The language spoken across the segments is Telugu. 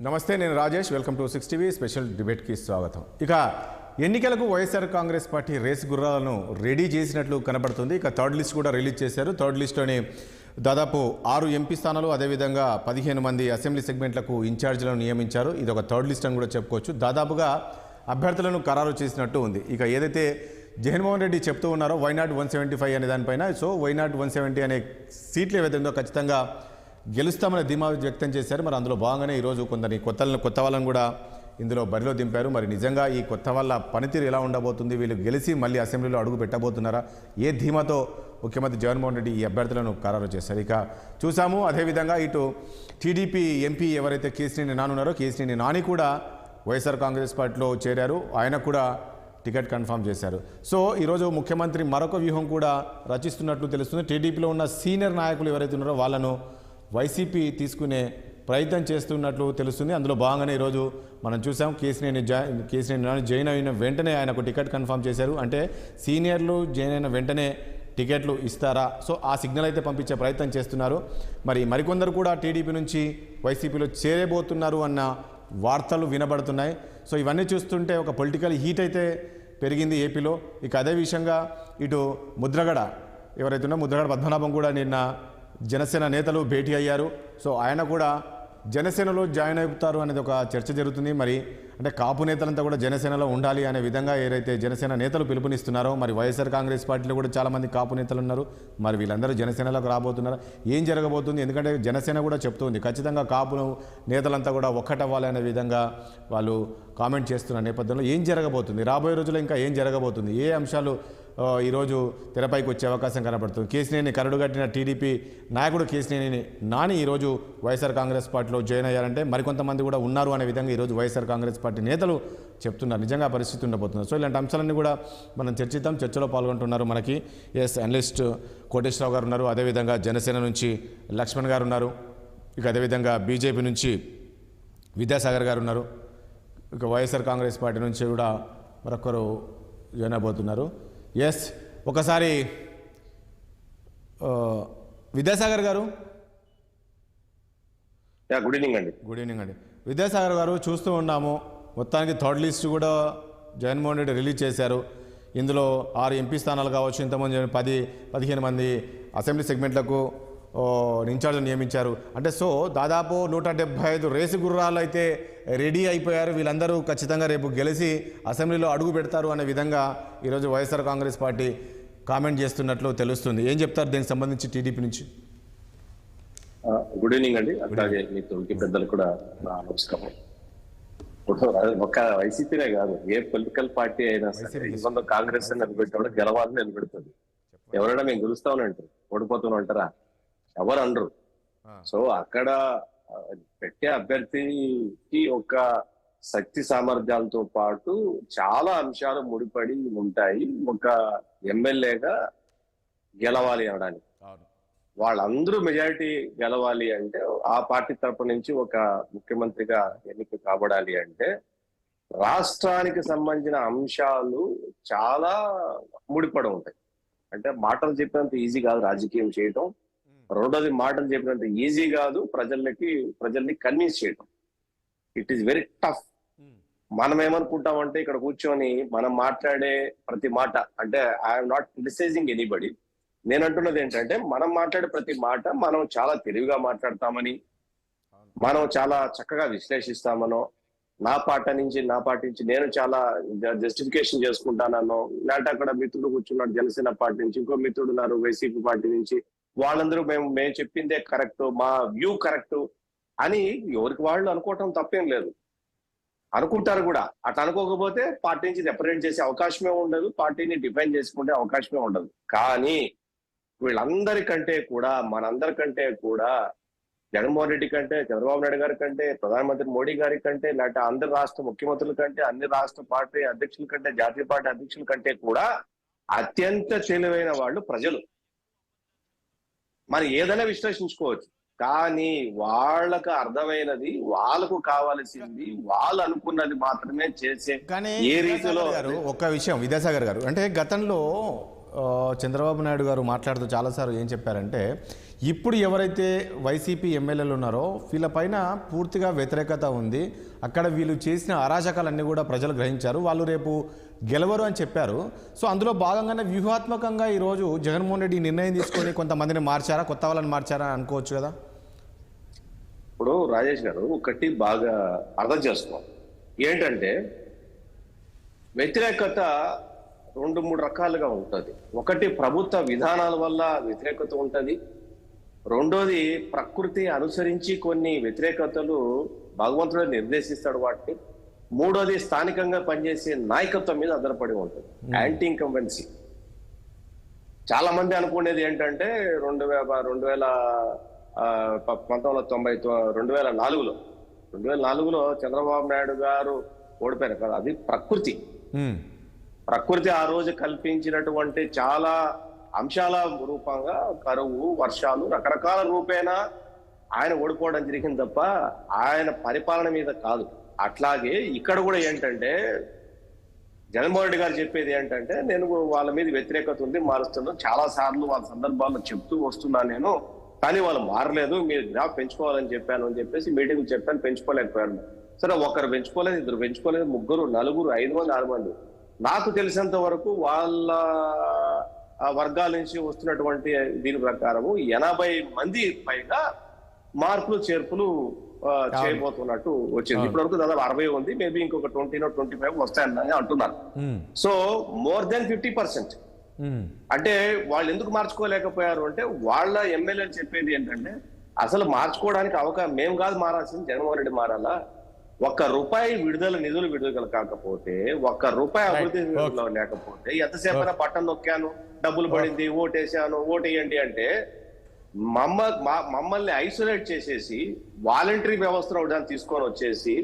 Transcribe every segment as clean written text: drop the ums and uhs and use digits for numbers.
నమస్తే, నేను Rajesh. Welcome to 6 TV special డిబేట్కి స్వాగతం. ఇక ఎన్నికలకు వైఎస్ఆర్ కాంగ్రెస్ పార్టీ రేసు గుర్రాలను రెడీ చేసినట్లు కనబడుతుంది. ఇక థర్డ్ లిస్ట్ కూడా రిలీజ్ చేశారు. థర్డ్ లిస్ట్లోని దాదాపు 6 ఎంపీ స్థానాలు, అదేవిధంగా 15 మంది అసెంబ్లీ సెగ్మెంట్లకు ఇన్ఛార్జీలను నియమించారు. ఇది ఒక థర్డ్ లిస్ట్ అని కూడా చెప్పుకోవచ్చు. దాదాపుగా అభ్యర్థులను ఖరారు చేసినట్టు ఉంది. ఇక ఏదైతే జగన్మోహన్ రెడ్డి చెప్తూ ఉన్నారో వైనాట్ 175 అనే దానిపైన, సో వైనాట్ 170 అనే సీట్లు ఏవైతే ఉందో ఖచ్చితంగా గెలుస్తామని ధీమా వ్యక్తం చేశారు. మరి అందులో భాగంగానే ఈరోజు కొత్త వాళ్ళని కూడా ఇందులో బరిలో దింపారు. మరి నిజంగా ఈ కొత్త వాళ్ళ పనితీరు ఎలా ఉండబోతుంది, వీళ్ళు గెలిచి మళ్ళీ అసెంబ్లీలో అడుగు పెట్టబోతున్నారా, ఏ ధీమాతో ముఖ్యమంత్రి జగన్మోహన్ రెడ్డి ఈ అభ్యర్థులను ఖరారు చేశారు ఇక చూసాము. అదేవిధంగా ఇటు టీడీపీ ఎంపీ ఎవరైతే కేసినేని నాని ఉన్నారో, కేసినేని నాని కూడా వైఎస్ఆర్ కాంగ్రెస్ పార్టీలో చేరారు. ఆయన కూడా టికెట్ కన్ఫర్మ్ చేశారు. సో ఈరోజు ముఖ్యమంత్రి మరొక వ్యూహం కూడా రచిస్తున్నట్లు తెలుస్తుంది. టీడీపీలో ఉన్న సీనియర్ నాయకులు ఎవరైతే ఉన్నారో వాళ్ళను వైసీపీ తీసుకునే ప్రయత్నం చేస్తున్నట్లు తెలుస్తుంది. అందులో భాగంగానే ఈరోజు మనం చూసాం, కేసినేని నాని జాయిన్ అయిన వెంటనే ఆయనకు టికెట్ కన్ఫర్మ్ చేశారు. అంటే సీనియర్లు జాయిన్ అయిన వెంటనే టికెట్లు ఇస్తారా, సో ఆ సిగ్నల్ అయితే పంపించే ప్రయత్నం చేస్తున్నారు. మరి మరికొందరు కూడా టీడీపీ నుంచి వైసీపీలో చేరబోతున్నారు అన్న వార్తలు వినబడుతున్నాయి. సో ఇవన్నీ చూస్తుంటే ఒక పొలిటికల్ హీట్ అయితే పెరిగింది ఏపీలో. ఇక అదే విషయంగా ఇటు ముద్రగడ ఎవరైతే ఉన్నారో, ముద్రగడ పద్మనాభం కూడా నిన్న జనసేన నేతలు భేటీ అయ్యారు. సో ఆయన కూడా జనసేనలో జాయిన్ అవుతారు అనేది ఒక చర్చ జరుగుతుంది. మరి అంటే కాపు నేతలంతా కూడా జనసేనలో ఉండాలి అనే విధంగా ఏదైతే జనసేన నేతలు పిలుపునిస్తున్నారో, మరి వైఎస్ఆర్ కాంగ్రెస్ పార్టీలో కూడా చాలామంది కాపు నేతలు ఉన్నారు. మరి వీళ్ళందరూ జనసేనలోకి రాబోతున్నారు. ఏం జరగబోతుంది, ఎందుకంటే జనసేన కూడా చెప్తుంది ఖచ్చితంగా కాపు నేతలంతా కూడా ఒక్కటవ్వాలి అనే విధంగా వాళ్ళు కామెంట్ చేస్తున్న నేపథ్యంలో ఏం జరగబోతుంది, రాబోయే రోజుల్లో ఇంకా ఏం జరగబోతుంది, ఏ అంశాలు ఈరోజు తెరపైకి వచ్చే అవకాశం కనబడుతుంది. కేసినేని కరడుగట్టిన టీడీపీ నాయకుడు కేసినేని నాని ఈరోజు వైఎస్ఆర్ కాంగ్రెస్ పార్టీలో జాయిన్ అయ్యారంటే మరికొంతమంది కూడా ఉన్నారు అనే విధంగా ఈరోజు వైఎస్ఆర్ కాంగ్రెస్ పార్టీ నేతలు చెప్తున్నారు. నిజంగా పరిస్థితి ఉండబోతున్నారు. సో ఇలాంటి అంశాలన్నీ కూడా మనం చర్చిద్దాం. చర్చలో పాల్గొంటున్నారు మనకి అనలిస్ట్ కోటేశ్వరరావు గారు ఉన్నారు, అదేవిధంగా జనసేన నుంచి లక్ష్మణ్ గారు ఉన్నారు, ఇక అదేవిధంగా బీజేపీ నుంచి విద్యాసాగర్ గారు ఉన్నారు, ఇక వైఎస్ఆర్ కాంగ్రెస్ పార్టీ నుంచి కూడా మరొకరు జాయిన్ అవబోతున్నారు. ఒకసారి విద్యాసాగర్ గారు. గుడ్ ఈవినింగ్ అండి. గుడ్ ఈవినింగ్ అండి. విద్యాసాగర్ గారు, చూస్తూ ఉన్నాము మొత్తానికి థర్డ్ లిస్ట్ కూడా జగన్మోహన్ రెడ్డి రిలీజ్ చేశారు. ఇందులో 6 ఎంపీ స్థానాలు కావచ్చు, ఇంతమంది 10-15 మంది అసెంబ్లీ సెగ్మెంట్లకు ఇన్ఛార్జ్ నియమించారు. అంటే సో దాదాపు 175 రేసు గుర్రాలు అయితే రెడీ అయిపోయారు. వీళ్ళందరూ ఖచ్చితంగా రేపు గెలిచి అసెంబ్లీలో అడుగు పెడతారు అనే విధంగా ఈరోజు వైఎస్ఆర్ కాంగ్రెస్ పార్టీ కామెంట్ చేస్తున్నట్లు తెలుస్తుంది. ఏం చెప్తారు దీనికి సంబంధించి టీడీపీ నుంచి? గుడ్ ఈవినింగ్ అండి. అలాగే మీ తోటి పెద్దలు కూడా నమస్కారం. ఒక్క వైసీపీనే కాదు, ఏ పొలిటికల్ పార్టీ అయినా సరే ఇబ్బంది కాంగ్రెస్ నిలబెట్టినప్పుడు గెలవాలని నిలబెడుతుంది. ఎవరైనా మేము గెలుస్తామని అంటారు, ఓడిపోతామని అంటారా? ఎవరు అనరు. సో అక్కడ పెట్టే అభ్యర్థికి ఒక శక్తి సామర్థ్యాలతో పాటు చాలా అంశాలు ముడిపడి ఉంటాయి. ఒక ఎమ్మెల్యేగా గెలవాలి అనడానికి, వాళ్ళందరూ మెజారిటీ గెలవాలి అంటే, ఆ పార్టీ తరపు నుంచి ఒక ముఖ్యమంత్రిగా ఎన్నిక కాబడాలి అంటే రాష్ట్రానికి సంబంధించిన అంశాలు చాలా ముడిపడి ఉంటాయి. అంటే మాటలు చెప్పినంత ఈజీ కాదు రాజకీయం చేయటం. రెండోది, మాటలు చెప్పినంత ఈజీ కాదు ప్రజల్ని కన్విన్స్ చేయటం. It is very tough. మనం ఏమనుకుంటామంటే ఇక్కడ కూర్చొని మనం మాట్లాడే ప్రతి మాట, అంటే ఐఎమ్ నాట్ క్రిటిసైజింగ్ ఎనీబడి, నేను అంటున్నది ఏంటంటే మనం మాట్లాడే ప్రతి మాట మనం చాలా తెలివిగా మాట్లాడతామని, మనం చాలా చక్కగా విశ్లేషిస్తామనో, నా పార్టీ నుంచి నేను చాలా జస్టిఫికేషన్ చేసుకుంటానో, లేదంటే అక్కడ మిత్రుడు కూర్చున్నాడు జనసేన పార్టీ నుంచి, ఇంకో మిత్రుడు ఉన్నారు వైసీపీ పార్టీ నుంచి, వాళ్ళందరూ మేము చెప్పిందే కరెక్ట్, మా వ్యూ కరెక్ట్ అని ఎవరికి వాళ్ళు అనుకోవటం తప్పేం లేదు. అనుకుంటారు కూడా. అట్లా అనుకోకపోతే పార్టీ నుంచి రిప్రజెంట్ చేసే అవకాశమే ఉండదు, పార్టీని డిఫైన్ చేసుకునే అవకాశమే ఉండదు. కానీ వీళ్ళందరికంటే కూడా, మనందరికంటే కూడా, జగన్మోహన్ రెడ్డి కంటే, చంద్రబాబు నాయుడు గారి కంటే, ప్రధానమంత్రి మోడీ గారి కంటే, లేకపోతే అందరి రాష్ట్ర ముఖ్యమంత్రుల కంటే, అన్ని రాష్ట్ర పార్టీ అధ్యక్షుల కంటే, జాతీయ పార్టీ అధ్యక్షుల కంటే కూడా అత్యంత తెలివైన వాళ్ళు ప్రజలు. మరి ఏదైనా విశ్లేషించుకోవచ్చు, కానీ వాళ్ళకు అర్థమైనది, వాళ్ళకు కావాల్సింది, వాళ్ళు అనుకున్నది మాత్రమే చేసే. కానీ ఏ రీతిలో ఒక విషయం విద్యాసాగర్ గారు, అంటే గతంలో చంద్రబాబు నాయుడు గారు మాట్లాడుతూ చాలాసార్లు ఏం చెప్పారంటే, ఇప్పుడు ఎవరైతే వైసీపీ ఎమ్మెల్యేలు ఉన్నారో వీళ్ళపైన పూర్తిగా వ్యతిరేకత ఉంది. అక్కడ వీళ్ళు చేసిన అరాచకాలన్నీ కూడా ప్రజలు గ్రహించారు. వాళ్ళు రేపు గెలవరు అని చెప్పారు. సో అందులో భాగంగానే వ్యూహాత్మకంగా ఈరోజు జగన్మోహన్ రెడ్డి నిర్ణయం తీసుకొని కొంతమందిని మార్చారా, కొత్త వాళ్ళని మార్చారా అనుకోవచ్చు కదా. ఇప్పుడు రాజేష్ గారు ఒకటి బాగా అర్థం చేసుకోవాలి, ఏంటంటే వ్యతిరేకత 2-3 రకాలుగా ఉంటుంది. ఒకటి ప్రభుత్వ విధానాల వల్ల వ్యతిరేకత ఉంటుంది. రెండోది ప్రకృతి అనుసరించి కొన్ని వ్యతిరేకతలు భగవంతుడు నిర్దేశిస్తాడు వాటిని. మూడోది స్థానికంగా పనిచేసే నాయకత్వం మీద ఆధారపడి ఉంటుంది, యాంటీ ఇన్కంబెన్సీ. చాలా మంది అనుకునేది ఏంటంటే 2004లో చంద్రబాబు నాయుడు గారు ఓడిపోయారు కదా, అది ప్రకృతి. ప్రకృతి ఆ రోజు కల్పించినటువంటి చాలా అంశాల రూపంగా కరువు, వర్షాలు, రకరకాల రూపేణా ఆయన ఓడిపోవడం జరిగింది తప్ప ఆయన పరిపాలన మీద కాదు. అట్లాగే ఇక్కడ కూడా ఏంటంటే జగన్మోహన్ రెడ్డి గారు చెప్పేది ఏంటంటే, నేను వాళ్ళ మీద వ్యతిరేకత ఉంది, మారుస్తున్నాను, చాలా సార్లు వాళ్ళ సందర్భాల్లో చెప్తూ వస్తున్నాను నేను, కానీ వాళ్ళు మారలేదు, మీరు గ్రాఫ్ పెంచుకోవాలని చెప్పాను అని చెప్పేసి మీటింగ్ చెప్పాను, పెంచుకోలేకపోయాను. సరే, ఒకరు పెంచుకోలేదు, ఇద్దరు పెంచుకోలేదు, ముగ్గురు, నలుగురు, 5 మంది, 6 మంది. నాకు తెలిసినంత వరకు వాళ్ళ వర్గాల నుంచి వస్తున్నటువంటి దీని ప్రకారము 80 మంది పైగా మార్పులు చేర్పులు చేయబోతున్నట్టు వచ్చింది. ఇప్పటి వరకు దాదాపు 60 ఉంది, మేబీ ఇంకొక 20-25 వస్తాయని అంటున్నారు. So more than 50%. అంటే వాళ్ళు ఎందుకు మార్చుకోలేకపోయారు అంటే, వాళ్ళ ఎమ్మెల్యేలు చెప్పేది ఏంటంటే, అసలు మార్చుకోవడానికి అవకాశం మేము కాదు మారాల్సింది, జగన్మోహన్ రెడ్డి మారాలా. ₹1 నిధులు విడుదల కాకపోతే, ₹1 అభివృద్ధి లేకపోతే ఎంతసేపైనా బటన్ నొక్కాను, డబ్బులు పడింది, ఓటేసాను, ఓటేయండి అంటే మమ్మల్ని ఐసోలేట్ చేసేసి వాలంటరీ వ్యవస్థను ఒకదాన్ని తీసుకొని వచ్చేసి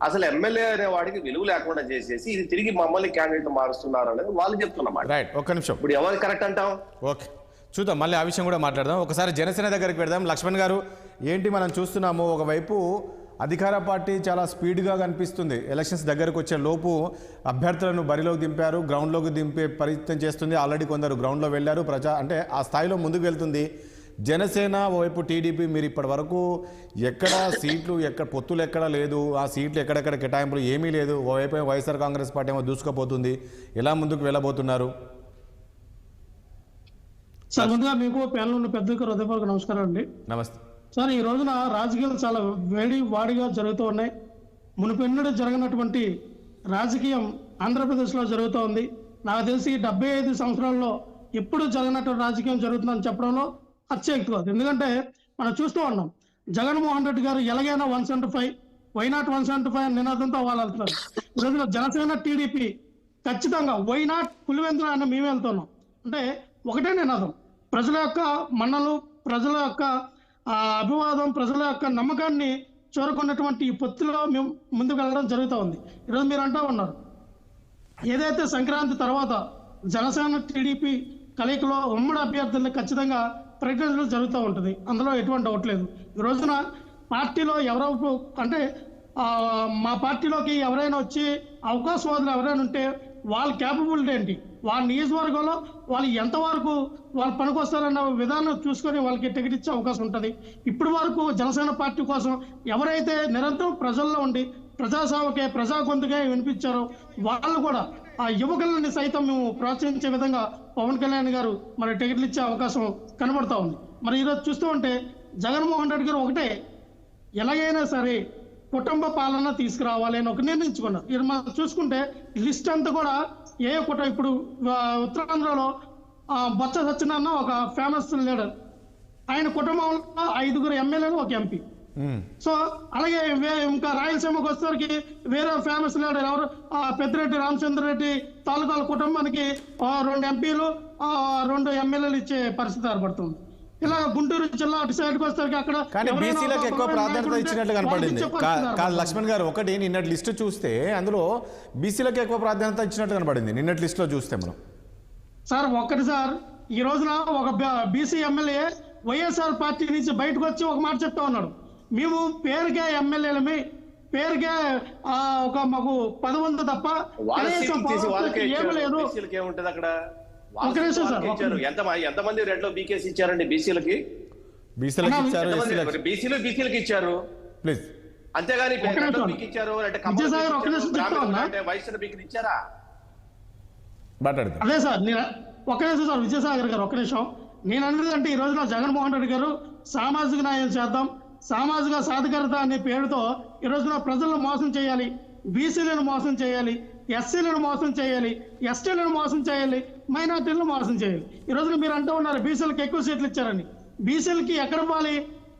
అసలు ఎమ్మెల్యే అనే వాడికి విలువ లేకుండా చేసేసి ఇది తిరిగి మమ్మల్ని క్యాండిడేట్ మారుస్తున్నారు అనేది వాళ్ళు చెప్తున్నమాట. రైట్, ఒక్క నిమిషం. ఇప్పుడు ఎవరు కరెక్ట్ అంటాం? ఓకే, చూద్దాం, మళ్ళీ ఆ విషయం కూడా మాట్లాడదాం. ఒకసారి జనసేన దగ్గరికి పెడదాం. లక్ష్మణ్ గారు, ఏంటి మనం చూస్తున్నాము, ఒకవైపు అధికార పార్టీ చాలా స్పీడ్గా కనిపిస్తుంది. ఎలక్షన్స్ దగ్గరకు వచ్చే లోపు అభ్యర్థులను బరిలోకి దింపారు, గ్రౌండ్లోకి దింపే ప్రయత్నం చేస్తుంది. ఆల్రెడీ కొందరు గ్రౌండ్లో వెళ్ళారు, అంటే ఆ స్థాయిలో ముందుకు వెళ్తుంది జనసేన. ఓవైపు టీడీపీ, మీరు ఇప్పటి వరకు ఎక్కడ సీట్లు, పొత్తులు ఎక్కడ లేదు, ఆ సీట్లు ఎక్కడెక్కడ కేటాయింపులు ఏమీ లేదు. ఓవైపు వైఎస్ఆర్ కాంగ్రెస్ పార్టీ ఏమో దూసుకుపోతుంది. ఎలా ముందుకు వెళ్ళబోతున్నారు? సార్, ముందుగా మీకు ప్యానల్ ఉన్న పెద్దలకు హృదయపూర్వక నమస్కారం అండి. నమస్తే సార్. ఈ రోజున రాజకీయాలు చాలా వాడిగా జరుగుతూ ఉన్నాయి. మునుపెన్నడూ జరగనటువంటి రాజకీయం ఆంధ్రప్రదేశ్లో జరుగుతూ ఉంది. నాకు తెలిసి 75 సంవత్సరాల్లో ఎప్పుడు జరగనటువంటి రాజకీయం జరుగుతుందని చెప్పడంలో అత్యక్తి కాదు. ఎందుకంటే మనం చూస్తూ ఉన్నాం, జగన్మోహన్ రెడ్డి గారు ఎలాగైనా 175, వైనాట్ 175 అని నినాదంతో వాళ్ళు వెళ్తున్నారు. ఈ రోజున జనసేన, టీడీపీ ఖచ్చితంగా వైనాట్ పులివెందులు అని మేము వెళ్తున్నాం. అంటే ఒకటే నినాదం, ప్రజల యొక్క మన్నలు, ప్రజల యొక్క అభివాదం, ప్రజల యొక్క నమ్మకాన్ని చేరుకున్నటువంటి ఈ పొత్తులో మేము ముందుకు వెళ్ళడం జరుగుతూ ఉంది. ఈరోజు మీరు అంటూ ఉన్నారు, ఏదైతే సంక్రాంతి తర్వాత జనసేన టీడీపీ కలయికలో ఉమ్మడి అభ్యర్థుల్ని ఖచ్చితంగా ప్రకటించడం జరుగుతూ ఉంటుంది, అందులో ఎటువంటి డౌట్ లేదు. ఈ రోజున పార్టీలో ఎవరో అంటే మా పార్టీలోకి ఎవరైనా వచ్చి అవకాశవాదులు ఎవరైనా ఉంటే వాళ్ళ క్యాపబిలిటీ ఏంటి, వాళ్ళ నియోజకవర్గంలో వాళ్ళు ఎంతవరకు వాళ్ళు పనికొస్తారన్న విధానం చూసుకొని వాళ్ళకి టికెట్ ఇచ్చే అవకాశం ఉంటుంది. ఇప్పటి వరకు జనసేన పార్టీ కోసం ఎవరైతే నిరంతరం ప్రజల్లో ఉండి ప్రజాసేవకే, ప్రజా గొంతుకే వినిపించారో వాళ్ళు కూడా ఆ యువకులని సైతం మేము ప్రోత్సహించే విధంగా పవన్ కళ్యాణ్ గారు మరి టికెట్లు ఇచ్చే అవకాశం కనబడతా ఉంది. మరి ఈరోజు చూస్తూ ఉంటే జగన్మోహన్ రెడ్డి గారు ఒకటే, ఎలాగైనా సరే కుటుంబ పాలన తీసుకురావాలి అని ఒక నిర్ణయించుకున్నారు. ఇది మనం చూసుకుంటే లిస్ట్ అంతా కూడా ఇప్పుడు ఉత్తరాంధ్రలో బొత్స సత్యనారాయణ ఒక ఫేమస్ లీడర్, ఆయన కుటుంబంలో 5 ఎమ్మెల్యేలు, 1 ఎంపీ. సో అలాగే ఇంకా రాయలసీమకు వచ్చేసరికి వేరే ఫేమస్ లీడర్ ఎవరు, పెద్దిరెడ్డి రామచంద్రరెడ్డి తాలూకాల కుటుంబానికి 2 ఎంపీలు, 2 ఎమ్మెల్యేలు ఇచ్చే పరిస్థితి ఏర్పడుతుంది. ఇలా గుంటూరు జిల్లా అటు సైడ్కి వస్తే అక్కడ కానీ బీసీలకు ఎక్కువ ప్రాధాన్యత ఇచ్చినట్లు కనపడింది. కాదు లక్ష్మణ్ గారు, ఒకటి నిన్నటి లిస్టు చూస్తే అందులో బీసీలకు ఎక్కువ ప్రాధాన్యత ఇచ్చినట్టు కనపడింది నిన్నటి లిస్టులో చూస్తే మనం. సార్ ఒక్కటి సార్, ఈ రోజున ఒక బీసీ ఎమ్మెల్యే వైఎస్ఆర్ పార్టీ నుంచి బయటకు వచ్చి ఒక మాట చెప్తా ఉన్నాడు, మేము పేరుకే ఎమ్మెల్యేలమే, పేరుకే ఒక మాకు పదవి ఉంది తప్ప ఏమీ లేదు. అక్కడ ఒక నిమిషం సార్, ఎంతమంది రెడ్లో బీకేసి ఇచ్చారండి బీసీలకి? బీసీలకు ఇచ్చారు, ఎస్సీలకు బీసీలకు ఇచ్చారు, ప్లీజ్. అంతేగాని ఒక నిమిషం. మీకు ఇచ్చారు అంటే విజయసాగర్ ఒక నిమిషం చెప్తా ఉన్నా. వయసులో మీకు ఇచ్చారా? మాట్లాడదాం. అదే సార్ నేను ఒక నిమిషం సార్, విజయసాగర్ గారు ఒక నిమిషం. నేను అనేది అంటే ఈ రోజున జగన్మోహన్ రెడ్డి గారు సామాజిక న్యాయం చేద్దాం, సామాజిక సాధికారత అనే పేరుతో ఈ రోజున ప్రజలను మోసం చేయాలి, బీసీలను మోసం చేయాలి, ఎస్సీలను మోసం చేయాలి, ఎస్టీలను మోసం చేయాలి, మైనార్టీలను మోసం చేయాలి. ఈ రోజున మీరు అంటూ ఉన్నారు బీసీలకు ఎక్కువ సీట్లు ఇచ్చారని. బీసీలకి ఎక్కడ పోవాలి?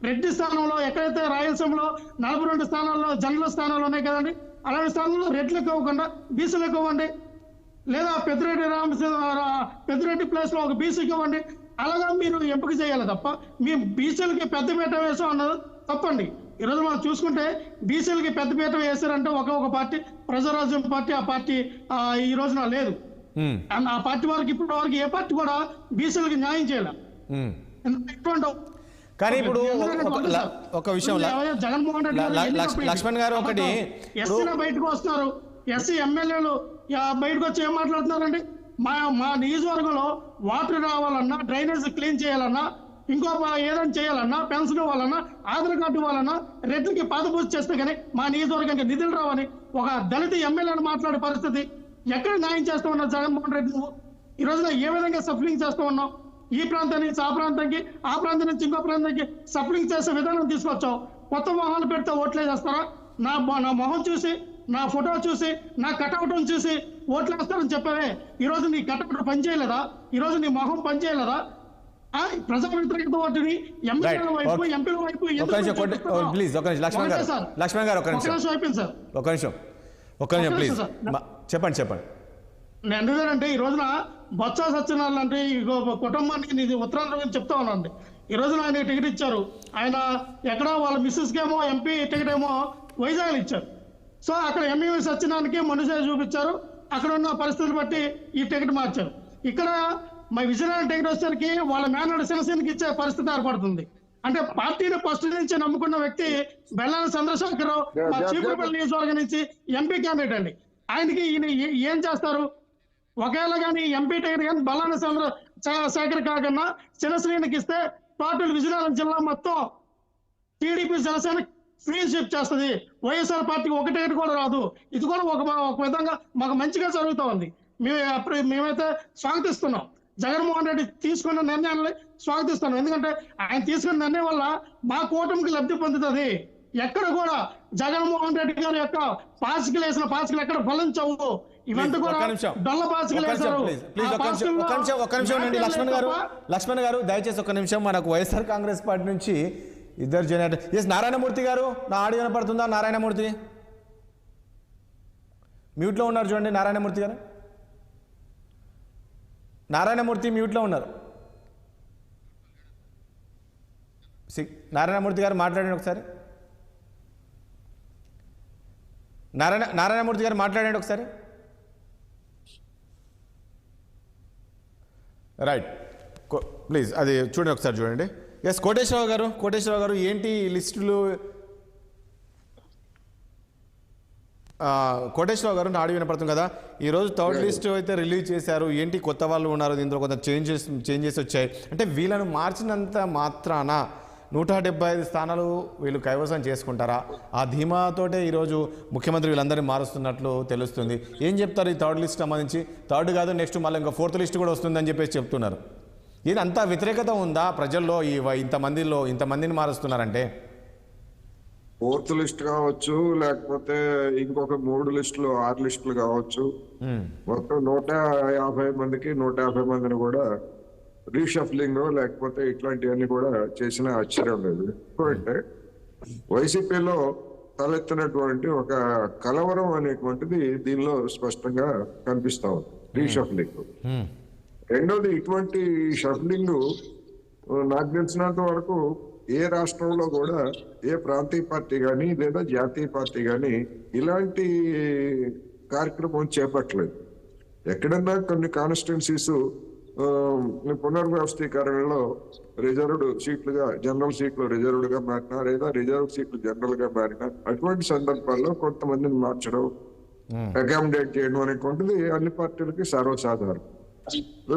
రెడ్డి స్థానంలో ఎక్కడైతే రాయలసీమలో 42 స్థానాల్లో జనరల్ స్థానాలు ఉన్నాయి కదండి, అలాంటి స్థానంలో రెడ్లకు ఇవ్వకుండా బీసీలకు ఇవ్వండి, లేదా పెద్దిరెడ్డి ప్లేస్ లో ఒక బీసీకి ఇవ్వండి. అలాగా మీరు ఎంపిక చేయాలి తప్ప మీ బీసీలకి పెద్దపీట వేసాం అన్నది తప్పండి. ఈరోజు మనం చూసుకుంటే బీసీలకి పెద్దపీట వేశారంటే ఒక పార్టీ ప్రజారాజ్యం పార్టీ, ఆ పార్టీ ఈ రోజున లేదు. ఆ పార్టీ వారికి ఇప్పటి వరకు ఏ పార్టీ కూడా బీసీలకి న్యాయం చేయాలి. కానీ ఇప్పుడు ఒక విషయం జగన్మోహన్ రెడ్డి లక్ష్మణ్ గారు ఒకటి ఎస్సీలో బయటకు వస్తున్నారు, ఎస్సీ ఎమ్మెల్యేలు బయటకు వచ్చి ఏం మాట్లాడుతున్నారండి? మా నియోజకవర్గంలో వాటర్ రావాలన్నా, డ్రైనేజ్ క్లీన్ చేయాలన్నా, ఇంకో ఏదైనా చేయాలన్నా, పెన్షన్ ఇవ్వాలన్నా, ఆధార్ కార్డు ఇవ్వాలన్నా, రెడ్లకి పాదపూజ చేస్తే కానీ మా నియోజకవర్గానికి నిధులు రావని ఒక దళిత ఎమ్మెల్యేని మాట్లాడే పరిస్థితి ఎక్కడ న్యాయం చేస్తూ ఉన్నావు జగన్మోహన్ రెడ్డి? నువ్వు ఈ రోజున ఏ విధంగా సఫలింగ్ చేస్తూ ఉన్నావు? ఈ ప్రాంతం నుంచి ఆ ప్రాంతానికి, ఆ ప్రాంతం నుంచి ఇంకో ప్రాంతానికి సఫలింగ్ చేసే విధానం తీసుకొచ్చావు. కొత్త మొహాలు పెడితే ఓట్లే చేస్తారా? నా మొహం చూసి, నా ఫోటో చూసి, నా కటౌట్ చూసి ఓట్లు వేస్తారని చెప్పావే, ఈ రోజు నీ కటౌట్ పనిచేయలేదా? ఈ రోజు నీ మొహం పనిచేయలేదా? ప్రజా వ్యతిరేకత ఓటుని ఎమ్మెల్యేల వైపు, ఎంపీల వైపు ప్లీజ్ ఒక నిమిషం లక్ష్మణ్ గారు ఒక నిమిషం అయిపోయింది సార్. ఒక నిమిషం ప్లీజ్ చెప్పండి. ఎందుకంటే ఈ రోజున బొత్స సత్యనారాయణ అంటే ఈ కుటుంబానికి నీది ఉత్తరాంధ్ర చెప్తా ఉన్నాండి. ఈ రోజున ఆయన టికెట్ ఇచ్చారు, ఆయన ఎక్కడ వాళ్ళ మిస్సెస్కి ఏమో ఎంపీ టికెట్ ఏమో వైజాగ్ ఇచ్చారు. సో అక్కడ ఎంఈవి సత్యనారాయణకి మనుషులు చూపించారు, అక్కడ ఉన్న పరిస్థితులు బట్టి ఈ టికెట్ మార్చారు. ఇక్కడ మా విజయనగరం టికెట్ వచ్చేసరికి వాళ్ళ మేనడు శివసేనకి ఇచ్చే పరిస్థితి ఏర్పడుతుంది. అంటే పార్టీని ఫస్ట్ నుంచి నమ్ముకున్న వ్యక్తి బెల్లాన చంద్రశేఖరరావు మా చీపురుపల్లి నియోజకవర్గం నుంచి ఎంపీ క్యాండిడేట్ అండి. ఆయనకి ఈయన ఏం చేస్తారు? ఒకవేళ కానీ ఎంపీ టికెట్ కానీ బెల్లాన చంద్రశేఖర్ కాకుండా శివశ్రీనికి ఇస్తే టోటల్ విజయనగరం జిల్లా మొత్తం టీడీపీ జనసేన ఫ్రీషిప్ చేస్తుంది. వైఎస్ఆర్ పార్టీకి ఒక టికెట్ కూడా రాదు. ఇది కూడా ఒక విధంగా మాకు మంచిగా జరుగుతూ ఉంది. మేమైతే స్వాగతిస్తున్నాం, జగన్మోహన్ రెడ్డి తీసుకున్న నిర్ణయాన్ని స్వాగతిస్తున్నాం. ఎందుకంటే ఆయన తీసుకున్న నిర్ణయం వల్ల మా కూటమికి లబ్ధి పొందుతుంది. ఎక్కడ కూడా జగన్మోహన్ రెడ్డి గారి యొక్క పాచికలు వేసిన పాచికలు ఎక్కడ ఫలించవు. ఇవంతా కూడా డొల్ల పాచికలు వేశారు. లక్ష్మణ్ గారు దయచేసి ఒక నిమిషం. మనకు వైఎస్ఆర్ కాంగ్రెస్ పార్టీ నుంచి ఇద్దరు జనరేటర్ నారాయణమూర్తి గారు, నా ఆడియో వినపడుతుందా? నారాయణమూర్తి మ్యూట్లో ఉన్నారు, చూడండి. నారాయణమూర్తి మ్యూట్లో ఉన్నారు. నారాయణమూర్తి గారు మాట్లాడండి ఒకసారి. నారాయణమూర్తి గారు మాట్లాడండి ఒకసారి. రైట్, ప్లీజ్ అది చూడండి ఒకసారి చూడండి. ఎస్, కోటేశ్వరరావు గారు ఏంటి లిస్టులు? కోటేశ్వరరావు గారు ఆడియో వినపడుతుంది కదా. ఈరోజు థర్డ్ లిస్ట్ అయితే రిలీజ్ చేశారు. ఏంటి కొత్త వాళ్ళు ఉన్నారు, దీంట్లో కొంత చేంజెస్ వచ్చాయి. అంటే వీళ్ళను మార్చినంత మాత్రాన 175 స్థానాలు వీళ్ళు కైవసం చేసుకుంటారా? ఆ ధీమాతోటే ఈరోజు ముఖ్యమంత్రి వీళ్ళందరినీ మారుస్తున్నట్లు తెలుస్తుంది. ఏం చెప్తారు ఈ థర్డ్ లిస్ట్ సంబంధించి? థర్డ్ కాదు, నెక్స్ట్ మళ్ళీ ఇంకా ఫోర్త్ లిస్ట్ కూడా వస్తుందని చెప్పేసి చెప్తున్నారు. ఇది అంత వ్యతిరేకత ఉందా ప్రజల్లో? ఇంతమందిని మారుస్తున్నారంటే ఫోర్త్ లిస్ట్ కావచ్చు, లేకపోతే ఇంకొక 3 లిస్టులు 6 లిస్టులు కావచ్చు. మొత్తం 150 మందికి 150 మందిని కూడా రీషఫ్లింగ్ లేకపోతే ఇట్లాంటివన్నీ కూడా చేసిన ఆశ్చర్యం లేదు. ఎందుకంటే వైసీపీలో తలెత్తినటువంటి ఒక కలవరం అనేటువంటిది దీనిలో స్పష్టంగా కనిపిస్తా ఉంది. రీషఫ్లింగ్. రెండోది, ఇటువంటి షఫ్లింగ్ నాకు తెలిసినంత వరకు ఏ రాష్ట్రంలో కూడా ఏ ప్రాంతీయ పార్టీ కానీ లేదా జాతీయ పార్టీ కానీ ఇలాంటి కార్యక్రమం చేపట్టలేదు. ఎక్కడన్నా కొన్ని కాన్స్టిట్యున్సీస్ పునర్వ్యవస్థీకరణలో రిజర్వ్డ్ సీట్లుగా, జనరల్ సీట్లు రిజర్వ్డ్ గా మారినా లేదా రిజర్వ్ సీట్లు జనరల్ గా మారినా అటువంటి సందర్భాల్లో కొంతమందిని మార్చడం, అకామిడేట్ చేయడం అనేటువంటిది అన్ని పార్టీలకి సర్వసాధారణం.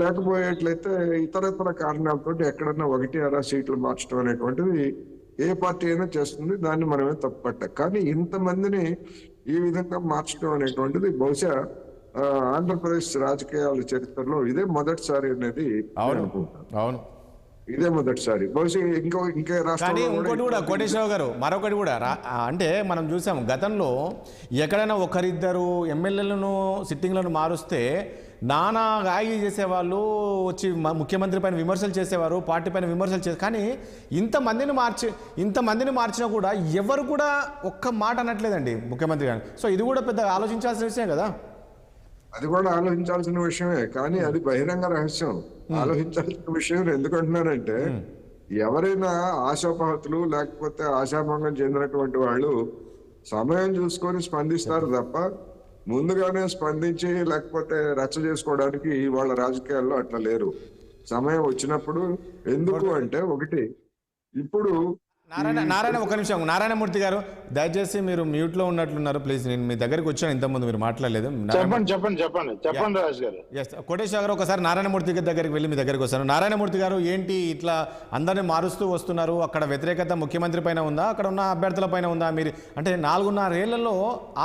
లేకపోయేట్లయితే ఇతర కారణాలతో ఎక్కడన్నా 1-6 సీట్లు మార్చడం అనేటువంటిది ఏ పార్టీ అయినా చేస్తుంది, దాన్ని మనమే తప్పట్ట. కానీ ఇంతమందిని ఈ విధంగా మార్చడం అనేటువంటిది బహుశా ఆంధ్రప్రదేశ్ రాజకీయాల చరిత్రలో ఇదే మొదటిసారి అనేది అవును, ఇదే మొదటిసారి. బహుశా ఇంకా కానీ రాష్ట్రాల్లో ఇంకోటి కూడా కోటేశ్వరరావు గారు మరొకటి కూడా అంటే మనం చూసాం గతంలో ఎక్కడైనా ఒకరిద్దరు ఎమ్మెల్యేలను సిట్టింగ్లను మారుస్తే నానా గాయి చేసేవాళ్ళు, వచ్చి ముఖ్యమంత్రి పైన విమర్శలు చేసేవారు, పార్టీ పైన విమర్శలు చేసే. కానీ ఇంతమందిని మార్చినా కూడా ఎవరు కూడా ఒక్క మాట అనట్లేదండి ముఖ్యమంత్రి గారు. సో ఇది కూడా పెద్ద ఆలోచించాల్సిన విషయం కదా. అది కూడా ఆలోచించాల్సిన విషయమే, కానీ అది బహిరంగ రహస్యం. ఆలోచించాల్సిన విషయం ఎందుకంటున్నానంటే, ఎవరైనా ఆశాపహతులు లేకపోతే ఆశాభంగం చెందినటువంటి వాళ్ళు సమయం చూసుకొని స్పందిస్తారు తప్ప ముందుగానే స్పందించి లేకపోతే రచ్చ చేసుకోవడానికి వాళ్ళ రాజకీయాల్లో అట్లా లేరు. సమయం వచ్చినప్పుడు ఎందుకు అంటే, ఒకటి ఇప్పుడు నారాయణ ఒక నిమిషం, నారాయణమూర్తి గారు దయచేసి మీరు మ్యూట్ లో ఉన్నట్లున్నారు, ప్లీజ్. నేను మీ దగ్గరికి వచ్చాను, ఇంతకుముందు మీరు మాట్లాడలేదు. చెప్పండి రాజు గారు. కోటేశ్వర గారు ఒకసారి నారాయణమూర్తి దగ్గరికి వెళ్ళి మీ దగ్గరికి వస్తాను. నారాయణమూర్తి గారు, ఏంటి ఇట్లా అందరినీ మారుస్తూ వస్తున్నారు? అక్కడ వ్యతిరేకత ముఖ్యమంత్రి పైన ఉందా, అక్కడ ఉన్న అభ్యర్థుల పైన ఉందా? మీరు అంటే 4.5 ఏళ్లలో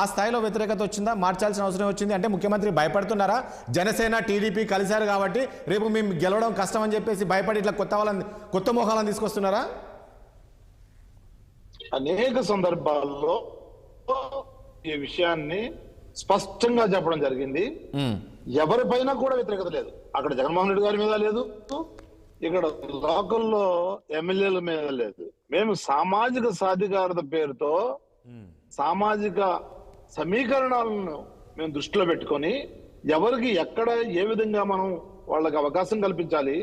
ఆ స్థాయిలో వ్యతిరేకత వచ్చిందా? మార్చాల్సిన అవసరం వచ్చింది అంటే ముఖ్యమంత్రి భయపడుతున్నారా? జనసేన టీడీపీ కలిశారు కాబట్టి రేపు మేము గెలవడం కష్టం అని చెప్పేసి భయపడి ఇట్లా కొత్త మోహాలను తీసుకొస్తున్నారా? అనేక సందర్భాల్లో ఈ విషయాన్ని స్పష్టంగా చెప్పడం జరిగింది. ఎవరిపైన కూడా వ్యతిరేకత లేదు. అక్కడ జగన్మోహన్ రెడ్డి గారి మీద లేదు, ఇక్కడ లోకల్లో ఎమ్మెల్యేల మీద లేదు. మేము సామాజిక సాధికారత పేరుతో సామాజిక సమీకరణాలను మేము దృష్టిలో పెట్టుకొని ఎవరికి ఎక్కడ ఏ విధంగా మనం వాళ్ళకి అవకాశం కల్పించాలి,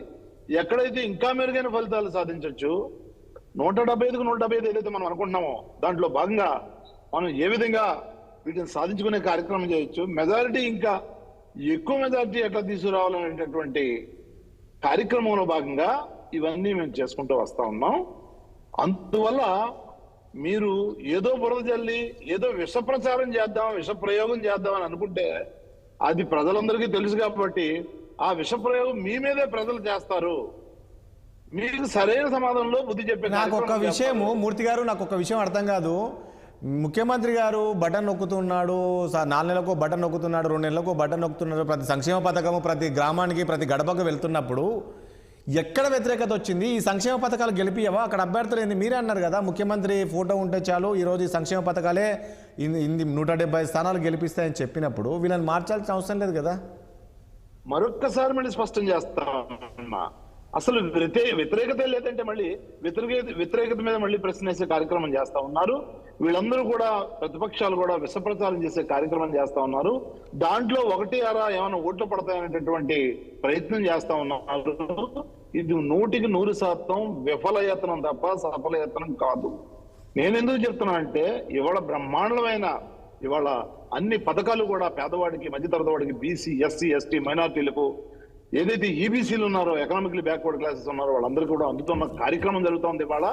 ఎక్కడైతే ఇంకా మెరుగైన ఫలితాలు సాధించవచ్చు, 175కు 175 ఏదైతే మనం అనుకుంటున్నామో దాంట్లో భాగంగా మనం ఏ విధంగా వీటిని సాధించుకునే కార్యక్రమం చేయొచ్చు, మెజారిటీ ఇంకా ఎక్కువ మెజారిటీ ఎట్లా తీసుకురావాలనేటటువంటి కార్యక్రమంలో భాగంగా ఇవన్నీ మేము చేసుకుంటూ వస్తా ఉన్నాం. అందువల్ల మీరు ఏదో బురద జల్లి ఏదో విష ప్రచారం చేద్దాం, విష ప్రయోగం చేద్దాం అని అనుకుంటే అది ప్రజలందరికీ తెలుసు కాబట్టి ఆ విష ప్రయోగం మీ మీదే ప్రజలు చేస్తారు. మీకు సరైన సమాధానంలో బుద్ధి చెప్పే నాకు ఒక విషయం మూర్తి గారు, నాకు ఒక విషయం అర్థం కాదు. ముఖ్యమంత్రి గారు బటన్ నొక్కుతున్నాడు, 4 నెలలకు బటన్ నొక్కుతున్నాడు, 2 నెలలకు బటన్ నొక్కుతున్నాడు, ప్రతి సంక్షేమ పథకము ప్రతి గ్రామానికి ప్రతి గడపకు వెళ్తున్నప్పుడు ఎక్కడ వ్యతిరేకత వచ్చింది? ఈ సంక్షేమ పథకాలు గెలిపియవా? అక్కడ అభ్యర్థులు ఏంది? మీరే అన్నారు కదా ముఖ్యమంత్రి ఫోటో ఉంటే చాలు, ఈరోజు ఈ సంక్షేమ పథకాలే 170 స్థానాలు గెలిపిస్తాయని చెప్పినప్పుడు వీళ్ళని మార్చాల్సిన అవసరం లేదు కదా. మరొక్కసారి మళ్ళీ స్పష్టం చేస్తామన్నా, అసలు వ్యతిరేకత లేదంటే మళ్ళీ వ్యతిరేకత మీద మళ్ళీ ప్రశ్నించే కార్యక్రమం చేస్తా ఉన్నారు. వీళ్ళందరూ కూడా ప్రతిపక్షాలు కూడా విషప్రచారం చేసే కార్యక్రమం చేస్తా ఉన్నారు. దాంట్లో 1-6 ఏమైనా ఓట్లు పడతాయనేటటువంటి ప్రయత్నం చేస్తా ఉన్నారు. ఇది 100% విఫలయత్నం తప్ప సఫలయత్నం కాదు. నేను ఎందుకు చెప్తున్నా అంటే ఇవాళ బ్రహ్మాండమైన ఇవాళ అన్ని పథకాలు కూడా పేదవాడికి, మధ్యతరగతి వాడికి, బీసీ, ఎస్సీ, ఎస్టీ, మైనార్టీలకు, ఏదైతే ఈబీసీలు ఉన్నారో, ఎకనామికలీ బ్యాక్వర్డ్ క్లాసెస్ ఉన్నారో వాళ్ళందరూ కూడా అందుతున్న కార్యక్రమం జరుగుతోంది ఇవాళ.